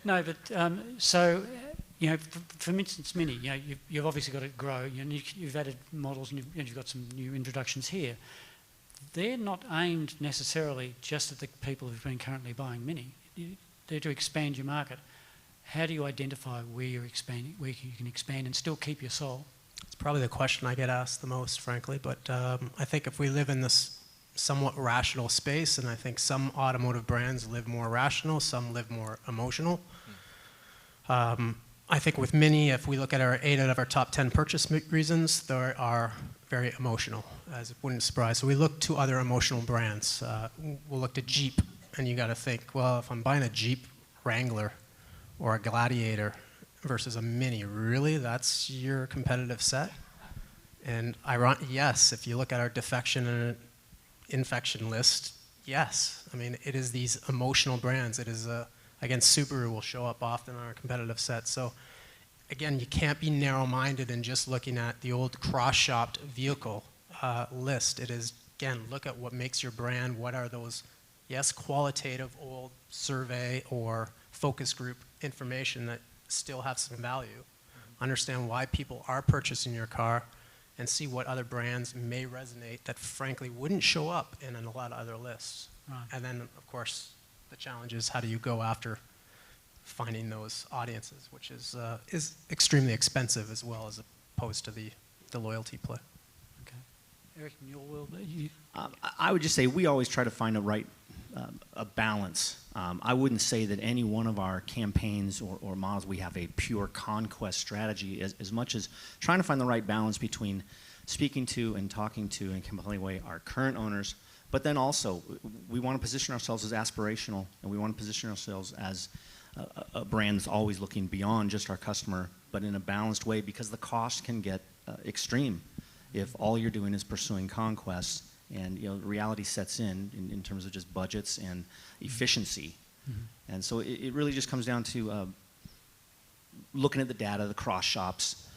[SPEAKER 9] No, but so for instance, Mini, you've obviously got to grow. You've added models and you've got some new introductions here. They're not aimed necessarily just at the people who've been currently buying Mini. They're to expand your market. How do you identify where you're expanding, where you can expand and still keep your soul?
[SPEAKER 10] It's probably the question I get asked the most, frankly. But I think if we live in this somewhat rational space, and I think some automotive brands live more rational, some live more emotional. I think with Mini, if we look at our 8 out of our top 10 purchase reasons, they are very emotional, as it wouldn't surprise. So we look to other emotional brands. We'll look to Jeep, and you got to think, well, if I'm buying a Jeep Wrangler or a Gladiator versus a Mini, really, that's your competitive set? And yes, if you look at our defection and infection list, yes. I mean, it is these emotional brands. It is again, Subaru will show up often on our competitive set. So again, you can't be narrow-minded in just looking at the old cross-shopped vehicle list. It is, again, look at what makes your brand. What are those, yes, qualitative old survey or focus group information that still have some value. Understand why people are purchasing your car and see what other brands may resonate that frankly wouldn't show up in a lot of other lists.
[SPEAKER 9] Right.
[SPEAKER 10] And then, of course, the challenge is how do you go after finding those audiences, which is extremely expensive as well as opposed to the loyalty play.
[SPEAKER 9] Okay. Eric, in your world,
[SPEAKER 11] I would just say we always try to find a balance. I wouldn't say that any one of our campaigns or models we have a pure conquest strategy as much as trying to find the right balance between speaking to and talking to in a compelling way our current owners, but then also we want to position ourselves as aspirational, and we want to position ourselves as a brand that's always looking beyond just our customer, but in a balanced way, because the cost can get extreme if all you're doing is pursuing conquests. And reality sets in terms of just budgets and efficiency. Mm-hmm. And so it really just comes down to looking at the data, the cross shops,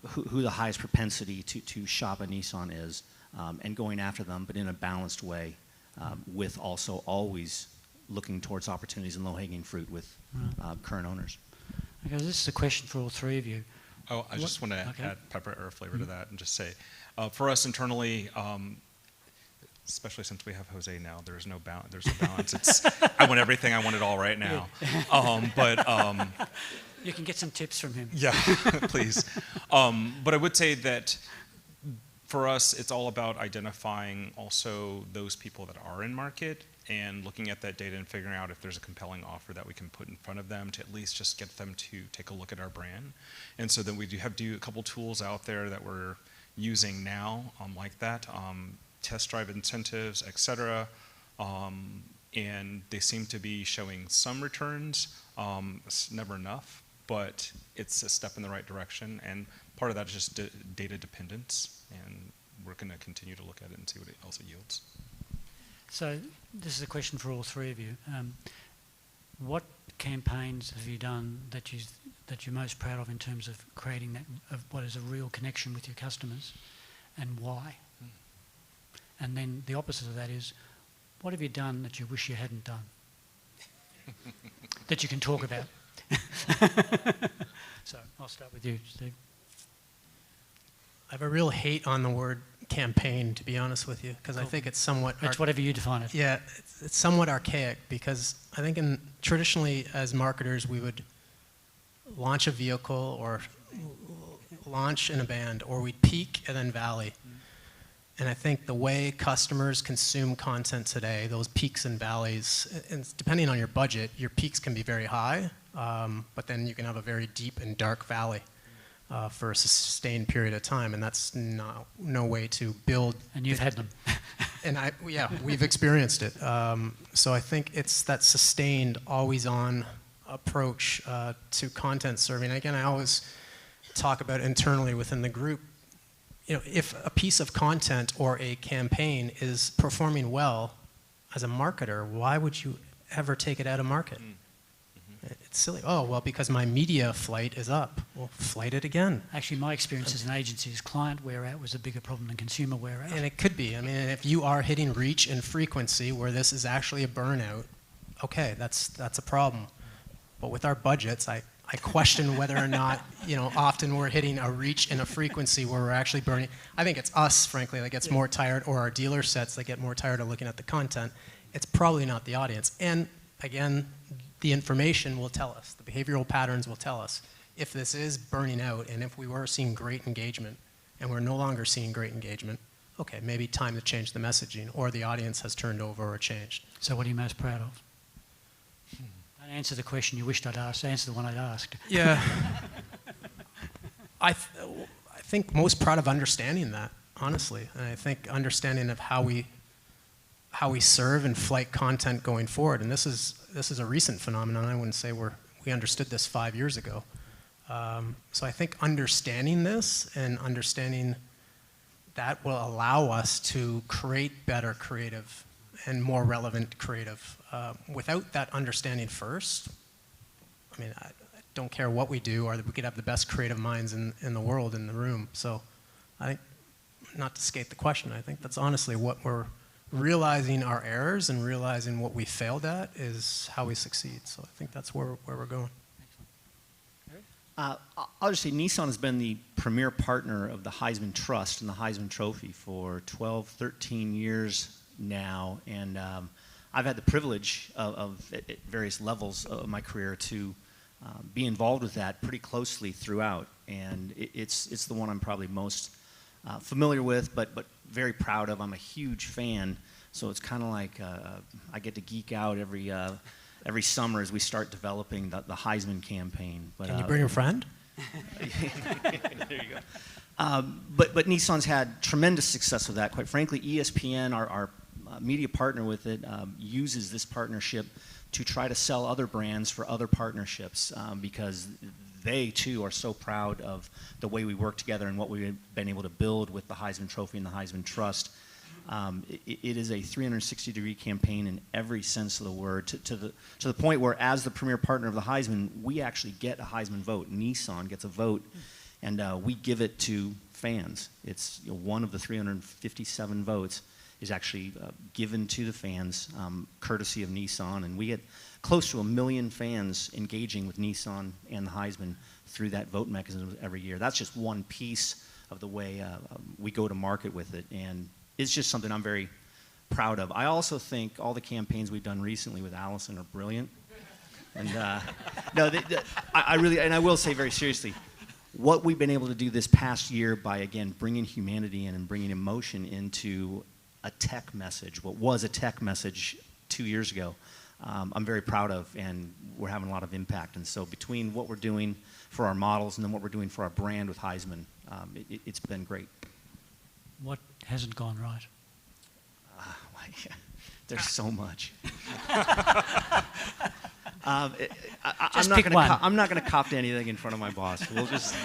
[SPEAKER 11] who the highest propensity to shop a Nissan is, and going after them, but in a balanced way, with also always looking towards opportunities and low-hanging fruit with current owners.
[SPEAKER 9] Okay, this is a question for all three of you.
[SPEAKER 12] Oh, I just want to add pepper or flavor to that and just say, for us internally, especially since we have Jose now, there's no balance. It's I want everything, I want it all right now.
[SPEAKER 9] You can get some tips from him.
[SPEAKER 12] Yeah, please. But I would say that for us, it's all about identifying also those people that are in market and looking at that data and figuring out if there's a compelling offer that we can put in front of them to at least just get them to take a look at our brand. And so then we do have a couple tools out there that we're using now like that, test drive incentives, et cetera. And they seem to be showing some returns. It's never enough, but it's a step in the right direction. And part of that is just data dependence. And we're going to continue to look at it and see what else it yields.
[SPEAKER 9] So this is a question for all three of you. What campaigns have you done that you're most proud of in terms of creating what is a real connection with your customers, and why? And then the opposite of that is, what have you done that you wish you hadn't done that you can talk about? So I'll start with you, Steve.
[SPEAKER 10] I have a real hate on the word campaign, to be honest with you, because I think it's somewhat...
[SPEAKER 9] It's whatever you define it.
[SPEAKER 10] Yeah, it's somewhat archaic, because I think traditionally as marketers we would launch a vehicle or launch in a band, or we'd peak and then valley. And I think the way customers consume content today, those peaks and valleys, and depending on your budget, your peaks can be very high, but then you can have a very deep and dark valley for a sustained period of time, and that's no way to build.
[SPEAKER 9] And you've had them.
[SPEAKER 10] And we've experienced it. So I think it's that sustained, always-on approach to content serving. Again, I always talk about internally within the group, if a piece of content or a campaign is performing well as a marketer, why would you ever take it out of market? It's silly. Oh, well, because my media flight is up. Well, flight it again.
[SPEAKER 9] Actually, my experience as an agency is client wear out was a bigger problem than consumer wear out.
[SPEAKER 10] And it could be. I mean, if you are hitting reach and frequency where this is actually a burnout, okay, that's a problem. But with our budgets, I question whether or not, often we're hitting a reach and a frequency where we're actually burning. I think it's us, frankly, that gets more tired, or our dealer sets that get more tired of looking at the content. It's probably not the audience. And again, the information will tell us, the behavioral patterns will tell us if this is burning out, and if we were seeing great engagement and we're no longer seeing great engagement, okay, maybe time to change the messaging, or the audience has turned over or changed.
[SPEAKER 9] So what are you most proud of? Don't answer the question you wished I'd asked, answer the one I'd asked.
[SPEAKER 10] Yeah. I think most proud of understanding that, honestly. And I think understanding of how we serve and flight content going forward. And this is a recent phenomenon. I wouldn't say we understood this 5 years ago. So I think understanding this and understanding that will allow us to create better creative and more relevant creative. Without that understanding first, I mean, I don't care what we do, or we could have the best creative minds in the world in the room. So I think, not to skate the question, I think that's honestly what we're realizing our errors and realizing what we failed at is how we succeed. So I think that's where we're going.
[SPEAKER 11] I'll just say Nissan has been the premier partner of the Heisman Trust and the Heisman Trophy for 12, 13 years now. And I've had the privilege at various levels of my career to be involved with that pretty closely throughout. And it's the one I'm probably most familiar with, but very proud of. I'm a huge fan. So it's kind of like I get to geek out every summer as we start developing the Heisman campaign. But,
[SPEAKER 10] can you bring a friend?
[SPEAKER 11] There you go. But Nissan's had tremendous success with that. Quite frankly, ESPN, our media partner with it, uses this partnership to try to sell other brands for other partnerships because they too are so proud of the way we work together and what we've been able to build with the Heisman Trophy and the Heisman Trust. It is a 360-degree campaign in every sense of the word, to the point where, as the premier partner of the Heisman, we actually get a Heisman vote. Nissan gets a vote, and we give it to fans. It's one of the 357 votes is actually given to the fans, courtesy of Nissan, and we get close to 1 million fans engaging with Nissan and the Heisman through that vote mechanism every year. That's just one piece of the way we go to market with it, and it's just something I'm very proud of. I also think all the campaigns we've done recently with Allison are brilliant. And no, I really, and I will say very seriously, what we've been able to do this past year by, again, bringing humanity in and bringing emotion into a tech message, what was a tech message 2 years ago, I'm very proud of, and we're having a lot of impact. And so between what we're doing for our models and then what we're doing for our brand with Heisman, it's been great.
[SPEAKER 9] What hasn't gone right?
[SPEAKER 11] There's so much.
[SPEAKER 9] Just pick one.
[SPEAKER 11] I'm not going to cop to anything in front of my plead. We'll just.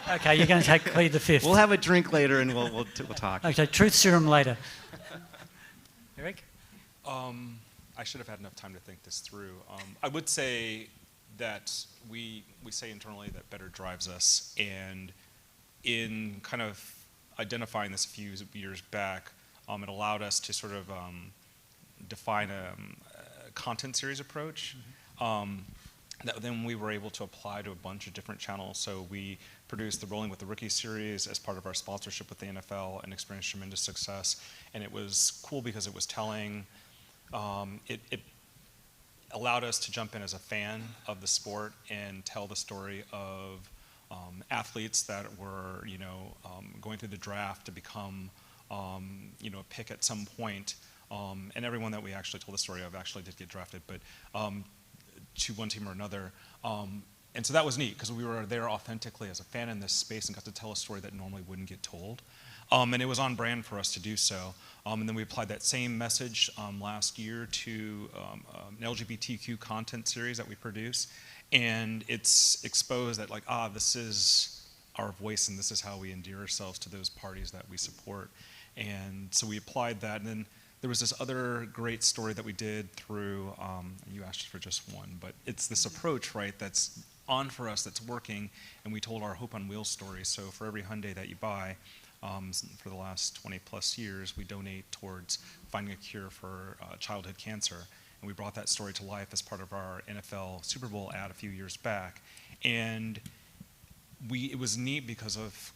[SPEAKER 9] Okay, you're going to plead the fifth.
[SPEAKER 11] We'll have a drink later and we'll talk.
[SPEAKER 9] Okay, truth serum later. Eric?
[SPEAKER 12] I should have had enough time to think this through. I would say that we say internally that better drives us, and in kind of identifying this a few years back, it allowed us to sort of define a content series approach that then we were able to apply to a bunch of different channels. So we produced the Rolling with the Rookie series as part of our sponsorship with the NFL and experienced tremendous success. And it was cool because it was telling. It allowed us to jump in as a fan of the sport and tell the story of athletes that were, going through the draft to become, a pick at some point. And everyone that we actually told the story of actually did get drafted, but to one team or another. And so that was neat because we were there authentically as a fan in this space and got to tell a story that normally wouldn't get told. And it was on brand for us to do so. And then we applied that same message last year to an LGBTQ content series that we produce. And it's exposed that this is our voice and this is how we endear ourselves to those parties that we support. And so we applied that. And then there was this other great story that we did through, and you asked for just one, but it's this approach, right, that's on for us, that's working. And we told our Hope on Wheels story. So for every Hyundai that you buy, for the last 20 plus years, we donate towards finding a cure for childhood cancer. And we brought that story to life as part of our NFL Super Bowl ad a few years back. And it was neat because of,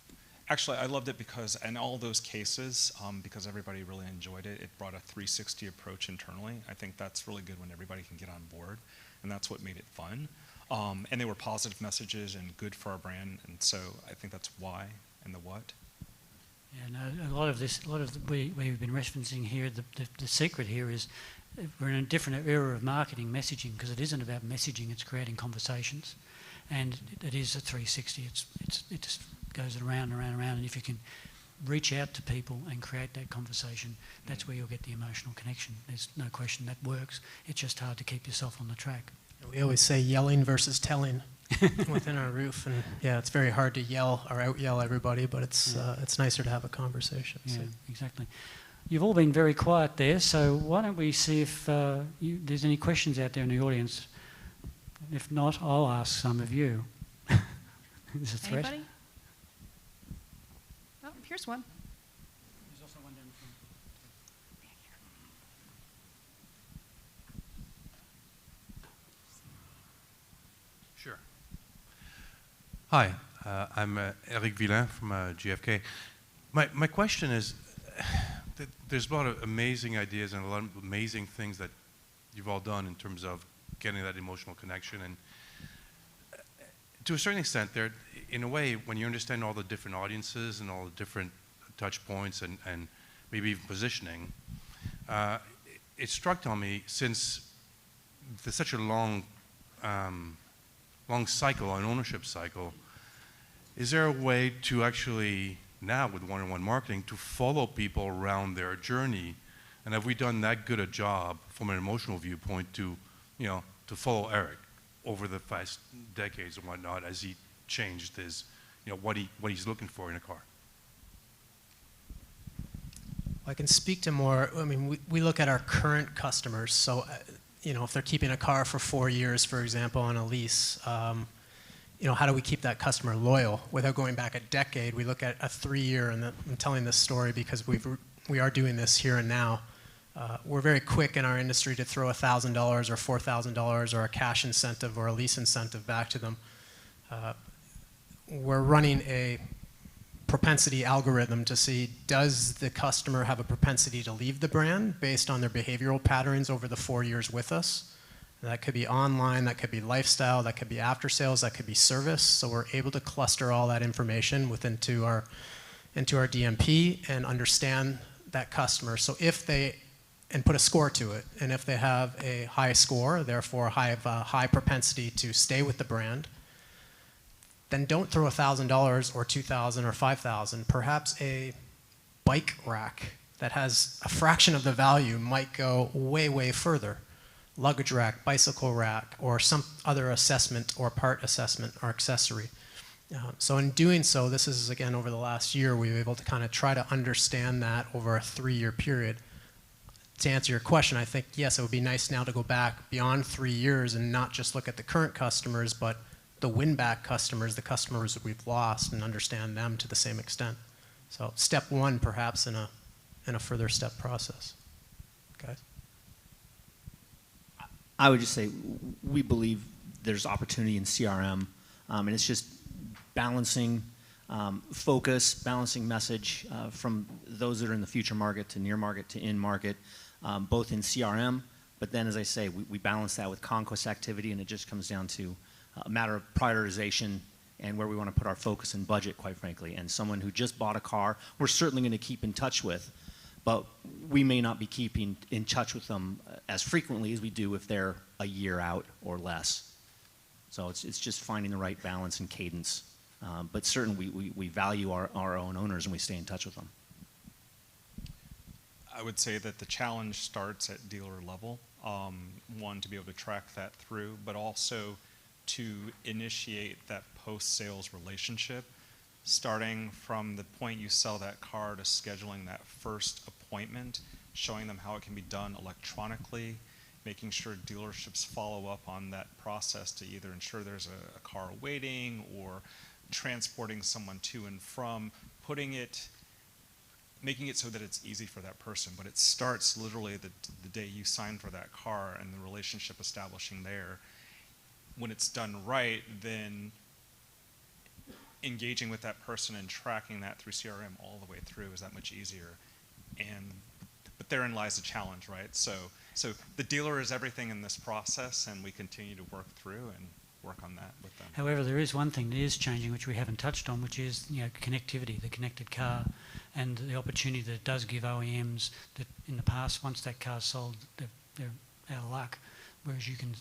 [SPEAKER 12] actually I loved it because in all those cases, because everybody really enjoyed it, it brought a 360 approach internally. I think that's really good when everybody can get on board, and that's what made it fun. And they were positive messages and good for our brand, and so I think that's why and the what.
[SPEAKER 9] Yeah, no, a lot of the we've been referencing here, the secret here is we're in a different era of marketing messaging because it isn't about messaging, it's creating conversations. And it is a 360, it just goes around and around and around, and if you can reach out to people and create that conversation, that's where you'll get the emotional connection. There's no question that works, it's just hard to keep yourself on the track.
[SPEAKER 10] We always say yelling versus telling within our roof, and yeah, it's very hard to yell or out-yell everybody, but it's nicer to have a conversation.
[SPEAKER 9] Yeah,
[SPEAKER 10] so.
[SPEAKER 9] exactly. You've all been very quiet there, so why don't we see if there's any questions out there in the audience. If not, I'll ask some of you. Is a threat?
[SPEAKER 2] Anybody? Oh, here's one.
[SPEAKER 9] There's also one down the
[SPEAKER 13] Sure. Hi, I'm Eric Villain from GFK. My question is, there's a lot of amazing ideas and a lot of amazing things that you've all done in terms of getting that emotional connection. And to a certain extent, there, in a way, when you understand all the different audiences and all the different touch points and maybe even positioning, it struck on me, since there's such a long cycle, an ownership cycle, is there a way to actually, now with one-on-one marketing, to follow people around their journey? And have we done that good a job from an emotional viewpoint to, to follow Eric over the past decades and whatnot as he changed his, what he's looking for in a car?
[SPEAKER 10] I can speak to more. I mean, we look at our current customers. So, if they're keeping a car for 4 years, for example, on a lease, how do we keep that customer loyal without going back a decade? We look at a 3-year, and I'm telling this story because we are doing this here and now. We're very quick in our industry to throw $1,000 or $4,000 or a cash incentive or a lease incentive back to them. We're running a propensity algorithm to see, does the customer have a propensity to leave the brand based on their behavioral patterns over the 4 years with us? That could be online, that could be lifestyle, that could be after sales, that could be service. So we're able to cluster all that information into our DMP and understand that customer. So and put a score to it. And if they have a high score, therefore have a high propensity to stay with the brand, then don't throw $1,000 or $2,000 or $5,000. Perhaps a bike rack that has a fraction of the value might go way, way further. Luggage rack, bicycle rack, or some other assessment or part assessment or accessory. So in doing so, this is again over the last year, we were able to kind of try to understand that over a 3-year period. To answer your question, I think, yes, it would be nice now to go back beyond 3 years and not just look at the current customers, but the win-back customers, the customers that we've lost, and understand them to the same extent. So step 1, perhaps, in a further step process. Guys?
[SPEAKER 11] I would just say we believe there's opportunity in CRM, and it's just balancing focus, balancing message from those that are in the future market to near market to in market, both in CRM, but then, as I say, we balance that with conquest activity, and it just comes down to a matter of prioritization and where we want to put our focus and budget, quite frankly. And someone who just bought a car, we're certainly going to keep in touch with, but we may not be keeping in touch with them as frequently as we do if they're a year out or less. So it's just finding the right balance and cadence. But certainly we value our own owners and we stay in touch with them.
[SPEAKER 12] I would say that the challenge starts at dealer level. One, to be able to track that through, but also to initiate that post-sales relationship, starting from the point you sell that car to scheduling that first appointment, showing them how it can be done electronically, making sure dealerships follow up on that process to either ensure there's a car waiting or transporting someone to and from, making it so that it's easy for that person. But it starts literally the day you sign for that car and the relationship establishing there. When it's done right, then engaging with that person and tracking that through CRM all the way through is that much easier. But therein lies the challenge, right? So the dealer is everything in this process, and we continue to work through and work on that with them.
[SPEAKER 9] However, there is one thing that is changing, which we haven't touched on, which is connectivity, the connected car, and the opportunity that it does give OEMs that in the past, once that car's sold, they're out of luck, whereas you can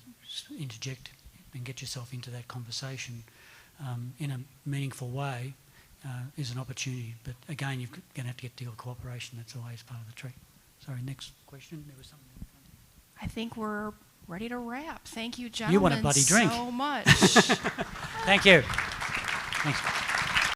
[SPEAKER 9] interject and get yourself into that conversation in a meaningful way is an opportunity. But again, you're going to have to get dealer cooperation. That's always part of the trick. Sorry, next question. There was something in front of you.
[SPEAKER 2] I think we're ready to wrap. Thank you, gentlemen,
[SPEAKER 9] you want a bloody drink.
[SPEAKER 2] so much.
[SPEAKER 9] Thank you. Thanks.